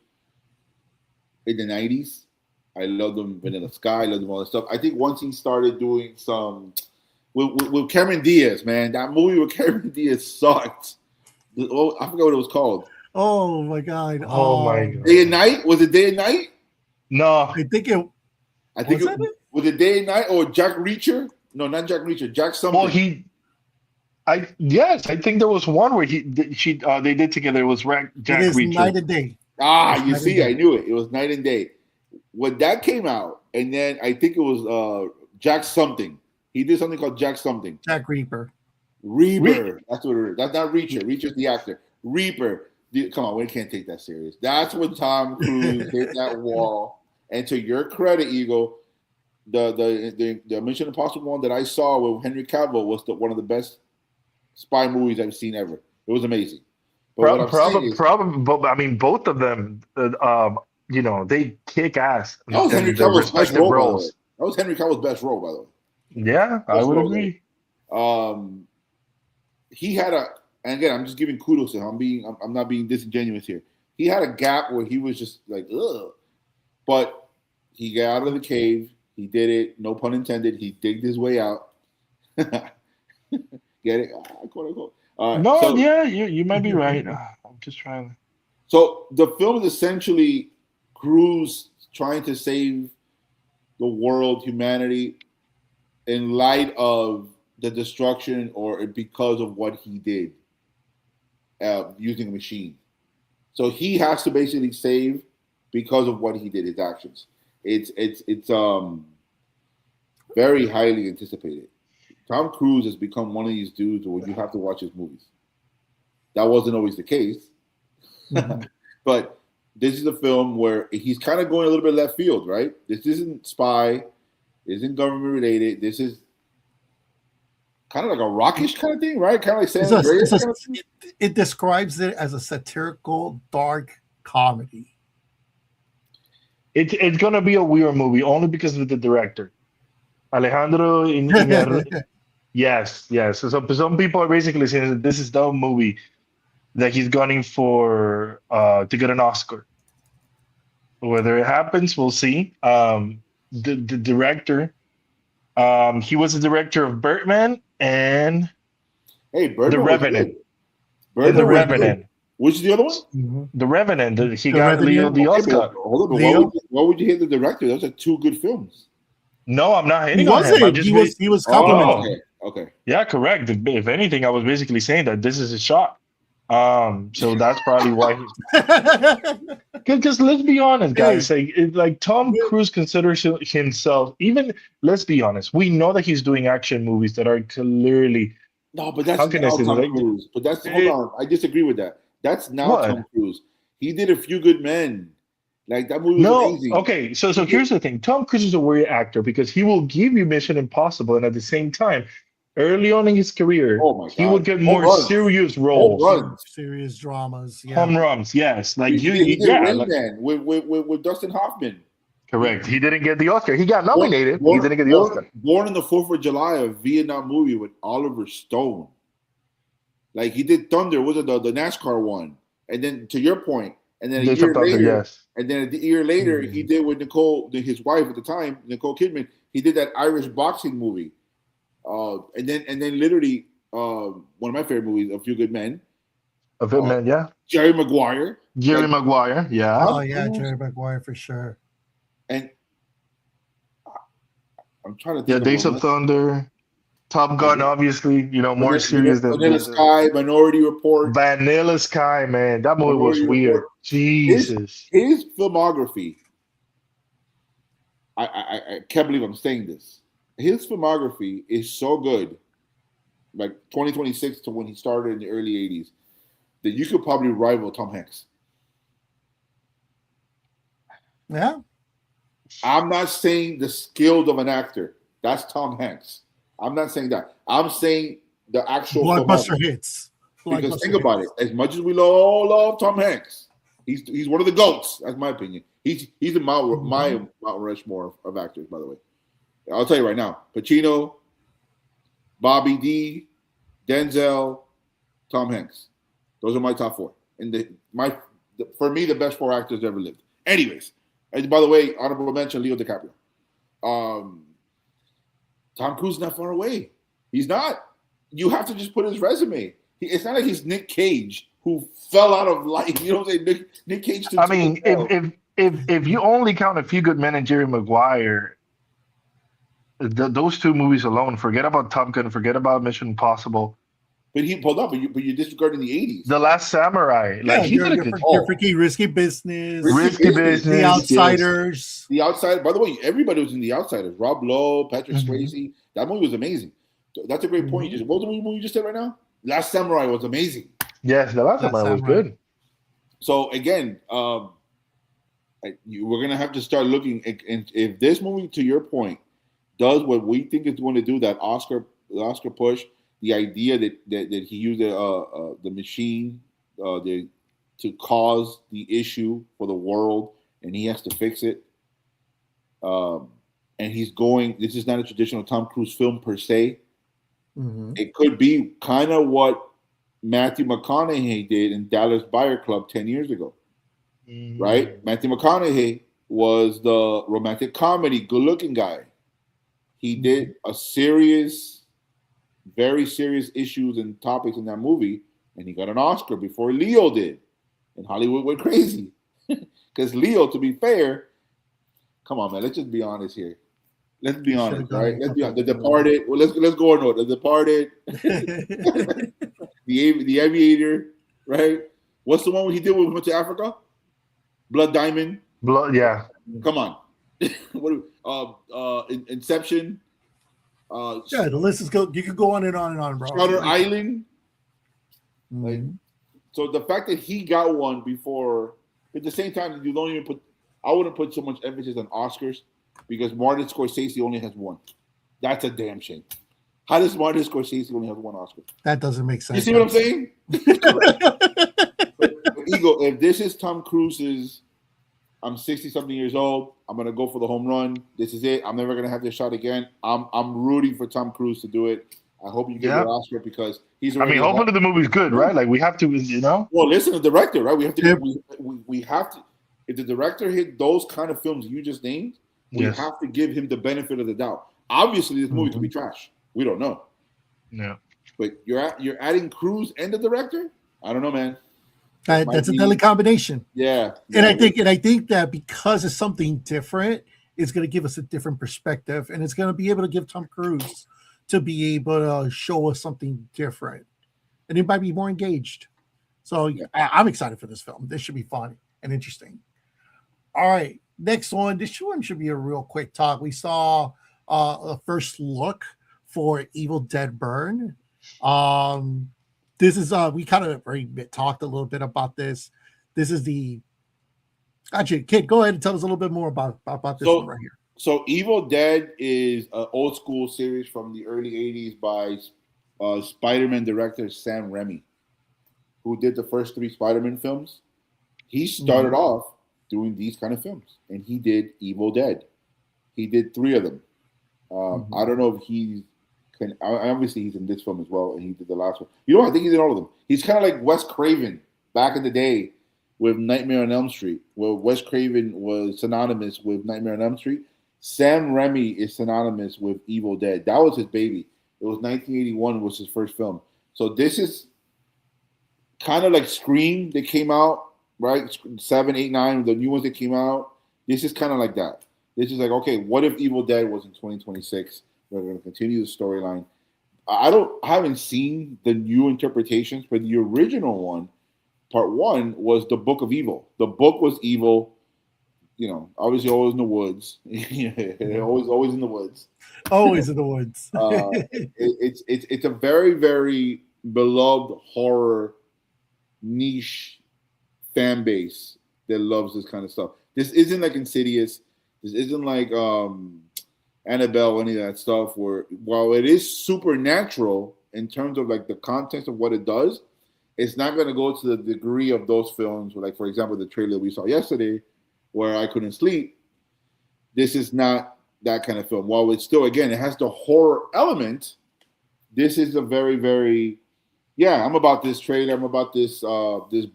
C: in the 90s. I loved him Vanilla Sky. I loved him all that stuff. I think once he started doing some with Cameron Diaz, man, that movie with Cameron Diaz sucked. Oh, I forgot what it was called.
B: Oh my god.
D: Oh my god.
C: Day and Night? Was it Day and Night?
D: No.
B: I think it
C: Was it Day and Night or Jack Reacher? No, not Jack Reacher. Jack something.
D: Well, I think there was one where they did together. It was Jack
B: it is
D: Reacher.
B: Night and Day.
C: You see, I knew it. It was Night and Day. When that came out, and then I think it was Jack something. He did something called Jack something.
B: Jack Reaper.
C: Reaper. That's what it is. That's not Reacher. Reacher's the actor. Reaper. Come on, we can't take that serious. That's when Tom Cruise hit that wall. And to your credit, Eagle, the Mission Impossible one that I saw with Henry Cavill was one of the best spy movies I've seen ever. It was amazing. But
D: But I mean, both of them, they kick ass.
C: That was Henry Cavill's best role, by the way. That was Henry Cavill's best role, by the way.
D: Yeah, I would agree.
C: He had and again, I'm just giving kudos to him. I'm not being disingenuous here. He had a gap where he was just like, ugh. But he got out of the cave. He did it. No pun intended. He digged his way out. Get it? Quote unquote.
D: You might be right. I'm just trying to.
C: So the film is essentially Cruise trying to save the world, humanity, in light of the destruction or because of what he did using a machine. So he has to basically save because of what he did, his actions. It's very highly anticipated. Tom Cruise has become one of these dudes where you have to watch his movies. That wasn't always the case. But this is a film where he's kind of going a little bit left field, right? This isn't spy. This isn't government related. This is kind of like a rockish kind of thing, right? Kind of like San Andreas.
B: It describes it as a satirical, dark comedy.
D: It's going to be a weird movie only because of the director. Alejandro Iñárritu. Yes. So some people are basically saying that this is the movie that he's gunning for to get an Oscar. Whether it happens, we'll see. The director, he was the director of Birdman and
C: Birdman
D: The Revenant.
C: The
D: Revenant.
C: Which is the other one?
B: Mm-hmm.
D: The Revenant. He got Leo the Oscar.
C: Hold on, why would you hate the director? Those are two good films.
D: No, I'm not hating
B: He
D: on him.
B: wasn't. He was complimenting.
C: Okay.
D: Yeah, correct. If anything, I was basically saying that this is a shot. So that's probably why because let's be honest, guys. Like Tom Cruise considers himself, even let's be honest, we know that he's doing action movies that are clearly
C: but that's not Tom Cruise. But hold on, I disagree with that. That's not Tom Cruise. He did A Few Good Men. Like that movie was amazing.
D: Okay, so here's the thing. Tom Cruise is a weird actor because he will give you Mission Impossible, and at the same time, early on in his career, he would get more serious roles,
B: serious dramas,
D: home runs. Yes, like
C: he did Rain Man with Dustin Hoffman.
D: Correct. He didn't get the Oscar. He got nominated. He didn't get the Oscar.
C: Born on the 4th of July, a Vietnam movie with Oliver Stone. Like he did Thunder, was it the NASCAR one? And then to your point, and then a year later, he did with Nicole, his wife at the time, Nicole Kidman. He did that Irish boxing movie. And then literally one of my favorite movies, A Few Good Men.
D: A Good Man, yeah.
C: Jerry Maguire.
D: Jerry Maguire, yeah.
B: Oh yeah, Jerry Maguire for sure.
C: And I'm trying to think.
D: Yeah, Days of Thunder, Top Gun, obviously. More serious than
C: Vanilla Sky, Minority Report.
D: Vanilla Sky, man, that movie was weird. Jesus,
C: his filmography. I can't believe I'm saying this. His filmography is so good, like 2026 to when he started in the early 80s, that you could probably rival Tom Hanks.
B: Yeah.
C: I'm not saying the skills of an actor. That's Tom Hanks. I'm not saying that. I'm saying the actual
B: blockbuster hits.
C: Because think about it. As much as we all love Tom Hanks, he's one of the GOATs, that's my opinion. He's in my Mount Rushmore of actors, by the way. I'll tell you right now: Pacino, Bobby D, Denzel, Tom Hanks. Those are my top four. And for me, the best four actors ever lived. Anyways, And by the way, honorable mention, Leo DiCaprio. Tom Cruise is not far away. He's not. You have to just put his resume. It's not like he's Nick Cage who fell out of life. You know what I'm saying? Nick Cage.
D: I mean, if you only count A Few Good Men and Jerry Maguire, those two movies alone, forget about Top Gun, forget about Mission Impossible.
C: But he pulled up, but you're disregarding the 80s.
D: The Last Samurai.
B: Yeah,
D: Like he did a good
B: your freaking Risky Business.
D: Risky Business.
B: The Outsiders.
C: The Outsider. By the way, everybody was in The Outsiders. Rob Lowe, Patrick Swayze. That movie was amazing. That's a great point. What was the movie you just said right now? Last Samurai was amazing.
D: Yes, The Last Samurai was good.
C: So again, we're gonna have to start looking. And if this movie, to your point, does what we think it's going to do, that Oscar push, the idea that he used the machine to cause the issue for the world, and he has to fix it. And he's going. This is not a traditional Tom Cruise film per se.
B: Mm-hmm.
C: It could be kind of what Matthew McConaughey did in Dallas Buyer Club 10 years ago, right? Matthew McConaughey was the romantic comedy, good-looking guy. He did a very serious issues and topics in that movie, and he got an Oscar before Leo did. And Hollywood went crazy. Because Leo, to be fair, come on, man, let's just be honest here. Let's be honest, right? Let's be honest. The Departed. Well, let's go on. The Departed. the Aviator, right? What's the one he did when we went to Africa? Blood Diamond.
D: Yeah.
C: Come on. Inception.
B: Yeah, the list is go. You could go on and on and on, bro.
C: Shutter Island.
B: Mm-hmm.
C: Like, so the fact that he got one before, at the same time, you don't even put. I wouldn't put so much emphasis on Oscars because Martin Scorsese only has one. That's a damn shame. How does Martin Scorsese only have one Oscar?
B: That doesn't make sense.
C: You see what I'm saying? But Ego, if this is Tom Cruise's, I'm 60-something years old, I'm going to go for the home run. This is it. I'm never going to have this shot again. I'm rooting for Tom Cruise to do it. I hope you get your Oscar because he's.
D: Hopefully the movie's good, right? Like we have to,
C: Well, listen, the director, right? We have to. We have to. If the director hit those kind of films you just named, we have to give him the benefit of the doubt. Obviously, this movie could be trash. We don't know.
D: No.
C: But you're adding Cruise and the director? I don't know, man.
B: That's a deadly combination.
C: Yeah.
B: And I think that because it's something different, it's going to give us a different perspective, and it's going to be able to give Tom Cruise to be able to show us something different, and it might be more engaged. So I'm excited for this film. This should be fun and interesting. All right, next one. This one should be a real quick talk. We saw a first look for Evil Dead Burn. This is we kind of already talked a little bit about this. This is actually, Kid, go ahead and tell us a little bit more about this one right here.
C: So Evil Dead is an old school series from the early 80s by Spider-Man director Sam Raimi, who did the first 3 Spider-Man films. He started off doing these kind of films, and he did Evil Dead. He did 3 of them. I don't know if obviously he's in this film as well, and he did the last one. I think he's in all of them. He's kind of like Wes Craven back in the day with Nightmare on Elm Street, where Wes Craven was synonymous with Nightmare on Elm Street. Sam Raimi is synonymous with Evil Dead. That was his baby. It was 1981 was his first film. So this is kind of like Scream that came out, right? 7, 8, 9, the new ones that came out. This is kind of like that. This is like, okay, what if Evil Dead was in 2026? We're going to continue the storyline. I haven't seen the new interpretations, but the original one, part 1, was the Book of Evil. The book was evil. Obviously always in the woods. always in the woods.
B: Always in the woods.
C: It's a very, very beloved horror niche fan base that loves this kind of stuff. This isn't like Insidious. This isn't like Annabelle, any of that stuff, where while it is supernatural in terms of like the context of what it does, it's not going to go to the degree of those films, like, for example, the trailer we saw yesterday where I couldn't sleep. This is not that kind of film. While it's still, again, it has the horror element, this is a very, very, yeah, I'm about this trailer. I'm about this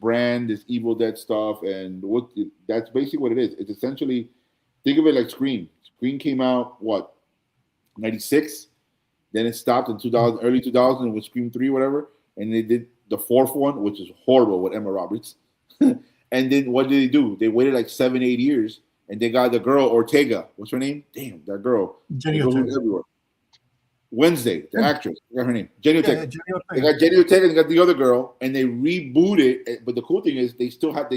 C: brand, this Evil Dead stuff, and that's basically what it is. It's essentially, think of it like Scream. Scream came out what, 96? Then it stopped in 2000, early 2000 with Scream 3, whatever, and they did the fourth one, which is horrible with Emma Roberts. And then what did they do? They waited like 7-8 years, and they got the girl Ortega. What's her name? Damn, that girl.
B: Jenny
C: The girl who's
B: Ortega.
C: everywhere. Wednesday, the actress. I got her name. Jenny
B: Yeah,
C: Ortega.
B: Jenny
C: They
B: Ortega.
C: got Jenny Ortega and they got the other girl, and they rebooted it. But the cool thing is they still kept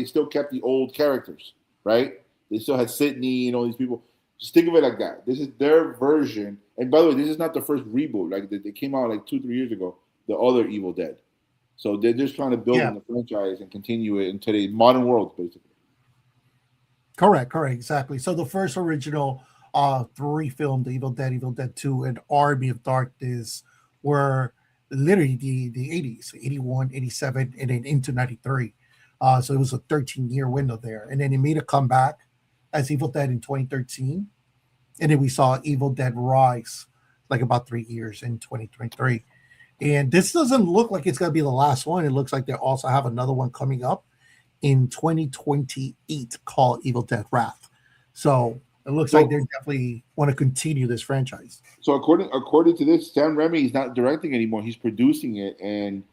C: the old characters, right? They still had Sydney and all these people. Just think of it like that. This is their version. And by the way, this is not the first reboot. Like they came out like 2-3 years ago. The other Evil Dead. So they're just trying to build
B: Yeah.
C: on the franchise and continue it in today's modern world, basically.
B: Correct, exactly. So the first original 3 film, The Evil Dead 2, and Army of Darkness, were literally the 80s, 81, 87, and then into 93. So it was a 13-year window there. And then it made a comeback as Evil Dead in 2013. And then we saw Evil Dead Rise, like about 3 years in 2023. And this doesn't look like it's going to be the last one. It looks like they also have another one coming up in 2028 called Evil Dead Wrath. So it looks like they definitely want to continue this franchise.
C: So according to this, Sam Raimi is not directing anymore. He's producing it, and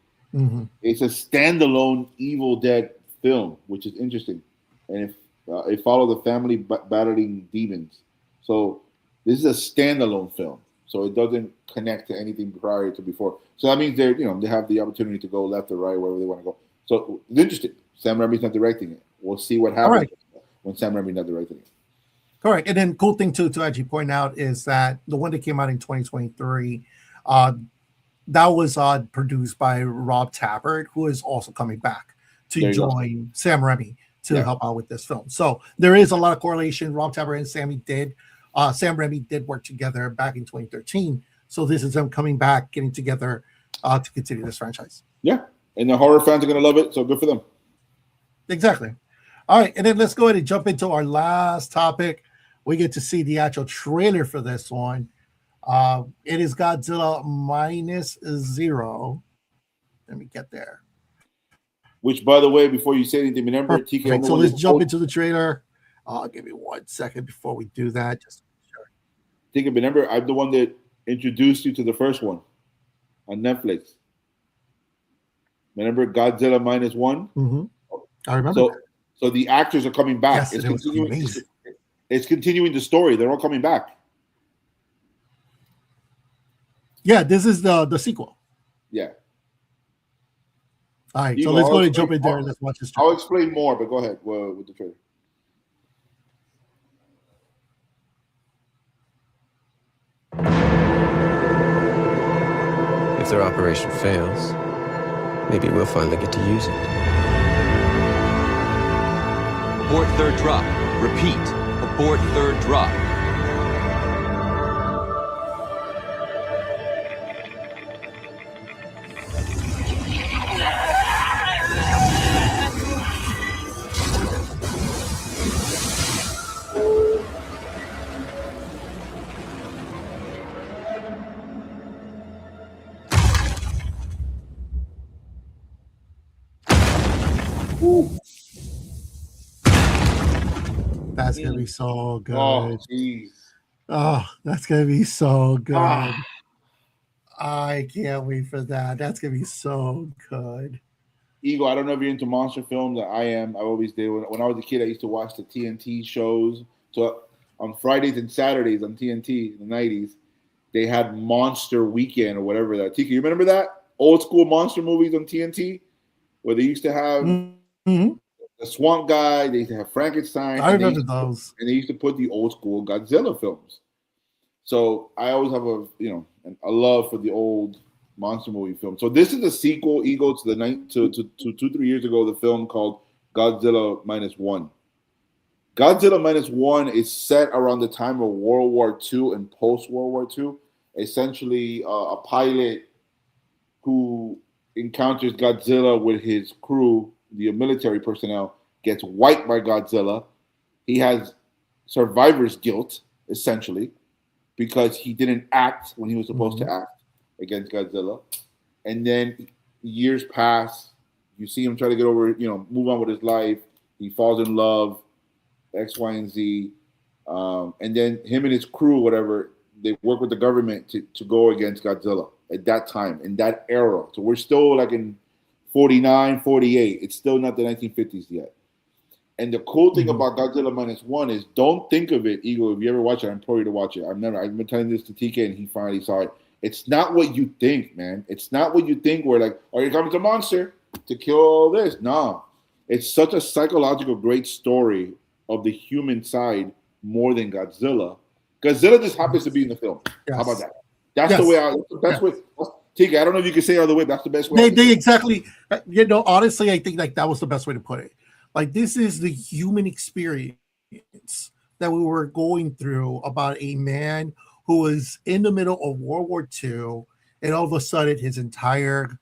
C: it's a standalone Evil Dead film, which is interesting. And it follows the family battling demons. So this is a standalone film. So it doesn't connect to anything prior to before. So that means they have the opportunity to go left or right, wherever they want to go. So it's interesting. Sam Raimi's not directing it. We'll see what happens when Sam Raimi's not directing it.
B: Correct. And then cool thing to actually point out is that the one that came out in 2023, that was produced by Rob Tappert, who is also coming back to join Sam Raimi to help out with this film. So there is a lot of correlation. Rob Tappert and Sam Raimi did work together back in 2013. So this is them coming back, getting together to continue this franchise.
C: Yeah. And the horror fans are going to love it. So good for them.
B: Exactly. All right. And then let's go ahead and jump into our last topic. We get to see the actual trailer for this one. It is Godzilla -0. Let me get there.
C: Which, by the way, before you say anything, remember, TK.
B: So let's jump into the trailer. Give me 1 second before we do that. Just sure.
C: TK, remember, I'm the one that introduced you to the first one on Netflix. Remember Godzilla -1?
B: Mm-hmm. I remember.
C: So the actors are coming back.
B: Yes,
C: It's continuing the story. They're all coming back.
B: Yeah, this is the sequel.
C: Yeah.
B: All right, so let's go ahead and jump in there and let's watch this trailer.
C: I'll explain more, but go ahead with the trailer.
E: If their operation fails, maybe we'll finally get to use it.
F: Abort third drop. Repeat. Abort third drop.
B: That's gonna be so good.
C: Oh, jeez.
B: Oh, that's gonna be so good. I can't wait for that. That's gonna be so good.
C: Eagle, I don't know if you're into monster films. I am. I always did. When I was a kid, I used to watch the TNT shows. So on Fridays and Saturdays on TNT in the 90s, they had Monster Weekend or whatever that. TK, you remember that? Old school monster movies on TNT where they used to have the Swamp Guy, they used to have Frankenstein.
B: I remember those.
C: And they used to put the old school Godzilla films. So I always have a love for the old monster movie film. So this is a sequel, Eagle, to the 2-3 years ago, the film called Godzilla -1. Godzilla -1 is set around the time of World War II and post-World War II. Essentially, a pilot who encounters Godzilla with his crew, the military personnel, gets wiped by Godzilla. He has survivor's guilt, essentially, because he didn't act when he was supposed to act against Godzilla. And then years pass. You see him try to get over, move on with his life. He falls in love, X, Y, and Z. And then him and his crew, whatever, they work with the government to go against Godzilla at that time, in that era. So we're still like in 49, 48. It's still not the 1950s yet. And the cool thing about Godzilla Minus One is, don't think of it, Ego. If you ever watch it, I implore you to watch it. I've been telling this to TK, and he finally saw it. It's not what you think, man. It's not what you think. Where like, oh, here comes a monster to kill all this. No, it's such a psychological great story of the human side more than Godzilla. Godzilla just happens to be in the film.
B: Yes.
C: How about that? That's the way. That's what. TK, I don't know if you can say it other way. But that's the best way.
B: They exactly. Honestly, I think like that was the best way to put it. Like, this is the human experience that we were going through about a man who was in the middle of World War II, and all of a sudden his entire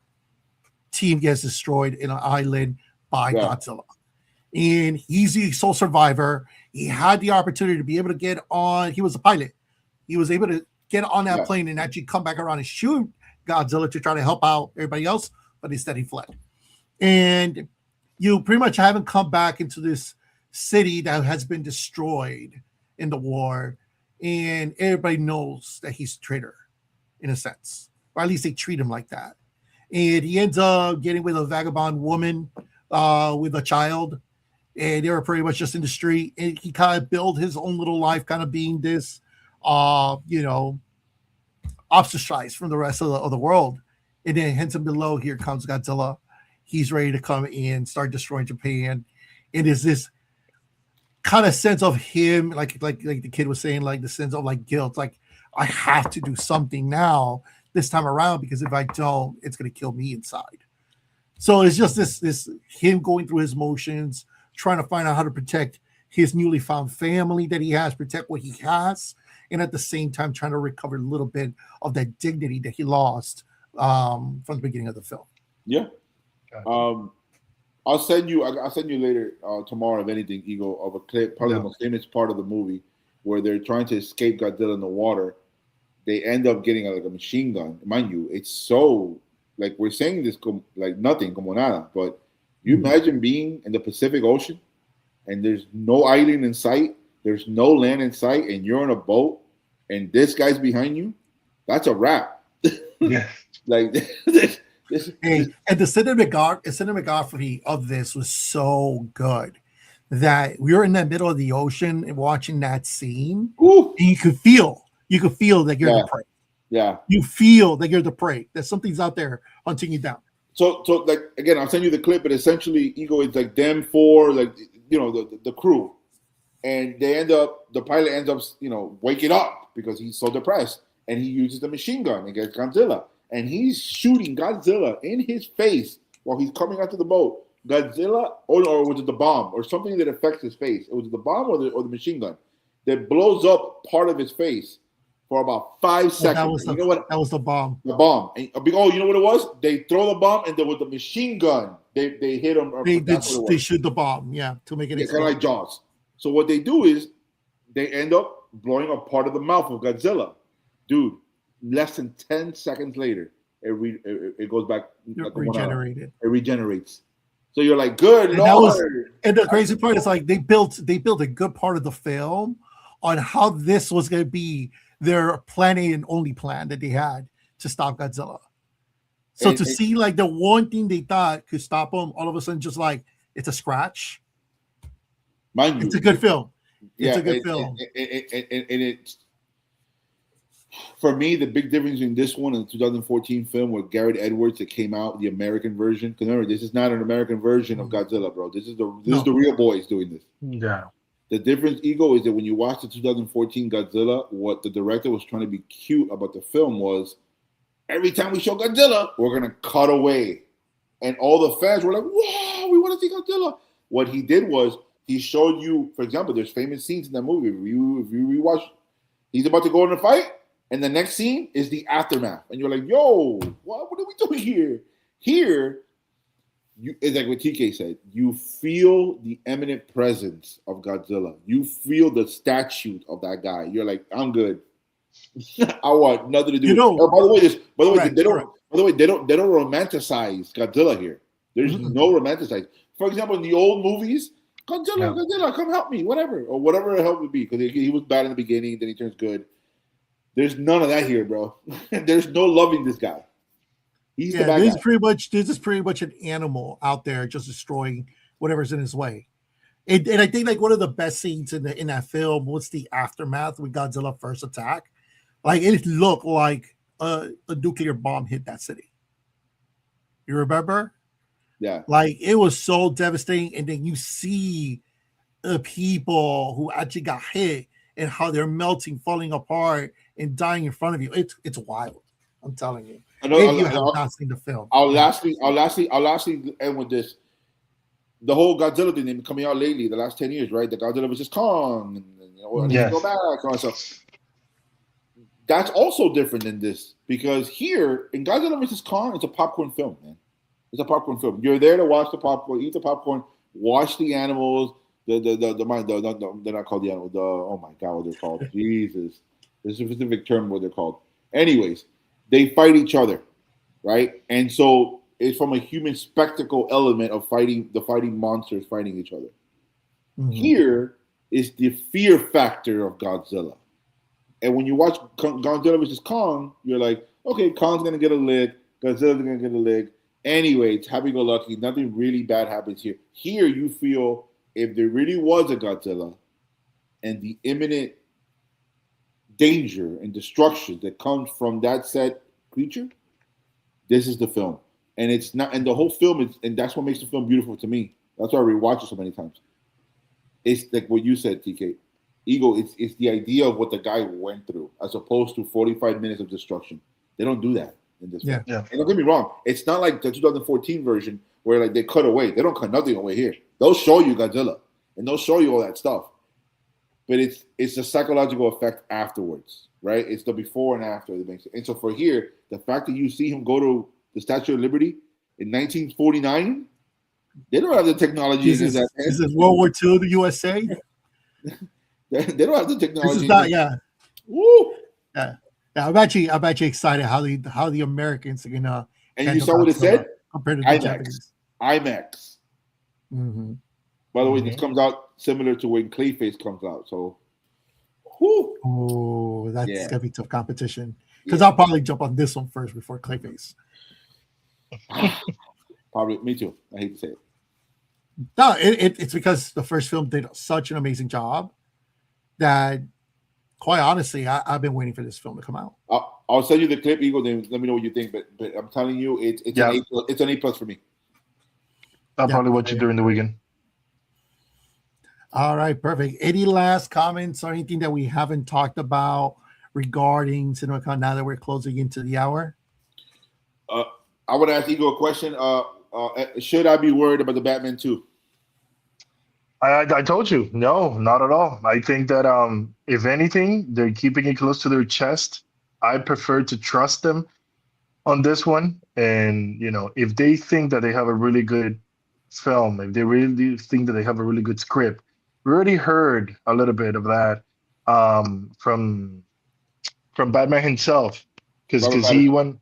B: team gets destroyed in an island by Godzilla. And he's the sole survivor. He had the opportunity to be able to get on. He was a pilot. He was able to get on that plane and actually come back around and shoot Godzilla to try to help out everybody else, but instead he fled. And you pretty much haven't come back into this city that has been destroyed in the war, and everybody knows that he's a traitor, in a sense, or at least they treat him like that. And he ends up getting with a vagabond woman with a child, and they were pretty much just in the street. And he kind of built his own little life, kind of being this, ostracized from the rest of the world. And then hence and below, here comes Godzilla. He's ready to come in, start destroying Japan. It is this kind of sense of him, like the kid was saying, like the sense of like guilt, like I have to do something now this time around, because if I don't, it's gonna kill me inside. So it's just this him going through his motions, trying to find out how to protect his newly found family that he has, protect what he has, and at the same time trying to recover a little bit of that dignity that he lost from the beginning of the film.
C: Yeah. I'll send you later tomorrow, if anything, Ego, of a clip, probably the most famous part of the movie, where they're trying to escape Godzilla in the water. They end up getting like a machine gun. Mind you, it's so, like, we're saying this like nothing, como nada, but you imagine being in the Pacific Ocean and there's no island in sight, there's no land in sight, and you're on a boat and this guy's behind you. That's a wrap.
D: Yeah.
C: Like
B: and the cinematography of this was so good that we were in the middle of the ocean and watching that scene. And you could feel that you're the prey.
C: Yeah.
B: You feel that you're the prey, that something's out there hunting you down.
C: So like, again, I'll send you the clip, but essentially Ego is like them four, like, the crew. And the pilot ends up, waking up because he's so depressed, and he uses the machine gun against Godzilla. And he's shooting Godzilla in his face while he's coming out to the boat. Godzilla, or was it the bomb or something that affects his face? It was the bomb or the machine gun that blows up part of his face for about 5 seconds.
B: That was the bomb.
C: The bomb. And, you know what it was? They throw the bomb, and then with the machine gun, they hit him.
B: They shoot the bomb, to make it
C: kind of like Jaws. So what they do is they end up blowing up part of the mouth of Godzilla. Dude, less than 10 seconds later, it goes back.
B: Regenerated.
C: It regenerates. So you're like, good
B: and
C: Lord.
B: And the crazy part is, like, they built a good part of the film on how this was going to be their planning and only plan that they had to stop Godzilla. So to see like the one thing they thought could stop them, all of a sudden just like it's a scratch.
C: Mind you,
B: it's a good film.
C: It's a good film. And it's, for me, the big difference between this one and the 2014 film with Garrett Edwards that came out, the American version. Because remember, this is not an American version of Godzilla, bro. This is the real boys doing this.
D: Yeah.
C: The difference, Ego, is that when you watch the 2014 Godzilla, what the director was trying to be cute about the film was, every time we show Godzilla, we're gonna cut away, and all the fans were like, "Wow, we want to see Godzilla." What he did was he showed you, for example, there's famous scenes in that movie. If you rewatch, he's about to go in a fight, and the next scene is the aftermath, and you're like, "Yo, what are we doing here?" Here, it's like what TK said. You feel the eminent presence of Godzilla. You feel the statue of that guy. You're like, "I'm good. I want nothing to do.
B: You know-
C: Oh, by the way,
B: Correct,
C: they don't.
B: correct.
C: By the way, they don't romanticize Godzilla here. There's no romanticize. For example, in the old movies, Godzilla, come help me, whatever the help would be, because he was bad in the beginning, then he turns good. There's none of that here, bro. There's no loving this guy. He's the bad
B: this
C: guy.
B: is pretty much an animal out there just destroying whatever's in his way. And I think like one of the best scenes in that film was the aftermath when Godzilla first attacked. Like it looked like a nuclear bomb hit that city. You remember?
C: Yeah.
B: Like it was so devastating, and then you see the people who actually got hit and how they're melting, falling apart, and dying in front of you. It's wild. I'm telling you.
C: I know.
B: If you have not seen the film,
C: I'll lastly end with this. The whole Godzilla thing been coming out lately, the last 10 years, right? The Godzilla vs. Kong, and
D: Yes.
C: go back, all that stuff. That's also different than this, because here in Godzilla vs. Kong, it's a popcorn film, man. It's a popcorn film. You're there to watch the popcorn, eat the popcorn, watch the animals. They're not called the animals. Oh my God, what they're called? Jesus, there's a specific term what they're called. Anyways, they fight each other, right? And so it's from a human spectacle element of fighting monsters fighting each other. Here is the fear factor of Godzilla. And when you watch Godzilla vs. Kong, you're like, okay, Kong's gonna get a lick, Godzilla's gonna get a lick. Anyway, it's happy-go-lucky. Nothing really bad happens here. Here, you feel if there really was a Godzilla and the imminent danger and destruction that comes from that said creature, this is the film. And it's not, and the whole film is, and that's what makes the film beautiful to me. That's why I rewatch it so many times. It's like what you said, TK. Ego, it's the idea of what the guy went through, as opposed to 45 minutes of destruction. They don't do that in this film.
D: Yeah.
C: And don't get me wrong, it's not like the 2014 version where like they cut away. They don't cut nothing away here. They'll show you Godzilla and they'll show you all that stuff. But it's the psychological effect afterwards, right? It's the before and after that makes it. And so for here, the fact that you see him go to the Statue of Liberty in 1949, they don't have the technology.
B: This is World War II, the USA.
C: They don't have the technology.
B: This is not, yeah.
C: Woo!
B: Yeah, I'm actually excited how the Americans are gonna.
C: And you saw what it said?
B: Compared to the
C: IMAX.
B: Japanese.
C: IMAX.
B: Mm-hmm.
C: By the way, this comes out similar to when Clayface comes out. So, whoo.
B: Oh, that's
C: Yeah.
B: gonna be tough competition. Because I'll probably jump on this one first before Clayface.
C: Probably me too. I hate to say it.
B: No, it's because the first film did such an amazing job that, quite honestly, I've been waiting for this film to come out.
C: I'll send you the clip, Eagle. Then let me know what you think. But I'm telling you, it's an A+, for me.
D: I'll probably watch it during the weekend.
B: All right, perfect. Any last comments or anything that we haven't talked about regarding CinemaCon now that we're closing into the hour?
C: I would ask Eagle a question. Should I be worried about the Batman 2?
D: I told you, no, not at all. I think that if anything, they're keeping it close to their chest. I prefer to trust them on this one. And, if they think that they have a really good film, if they really think that they have a really good script, we already heard a little bit of that from Batman himself, because he went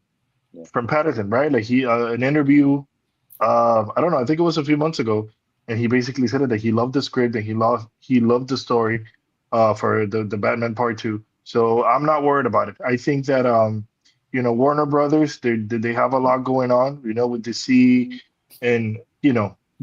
D: from Patterson, right? Like he an interview, I don't know, I think it was a few months ago, and he basically said that he loved the script and he loved the story for the Batman Part 2. So I'm not worried about it. I think that Warner Brothers, they have a lot going on, with DC and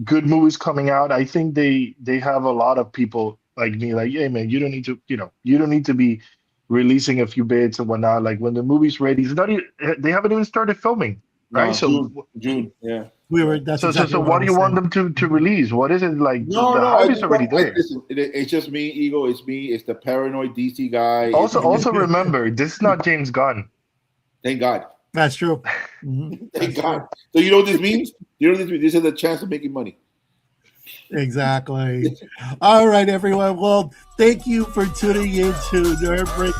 D: good movies coming out. I think they have a lot of people like me, like, hey man, you don't need to be releasing a few bits and whatnot. Like when the movie's ready, they haven't even started filming, right?
C: June, yeah.
B: So
D: what do you want them to release? What is it like?
C: No,
D: the hype is already there.
C: Listen, it's just me, Ego. It's me. It's the paranoid DC guy.
D: Also remember, this is not James Gunn.
C: Thank God.
B: That's true. Mm-hmm.
C: Thank God. So you know what this means? This is a chance of making money.
B: Exactly. All right, everyone. Well, thank you for tuning in to Nerd Break.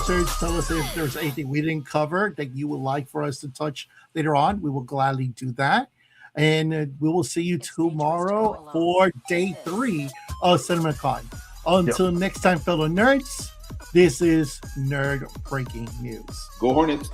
B: Serge, tell us if there's anything we didn't cover that you would like for us to touch later on. We will gladly do that. And we will see you tomorrow for day 3 of CinemaCon. Until next time, fellow nerds, this is Nerd Breaking News.
C: Go Hornets.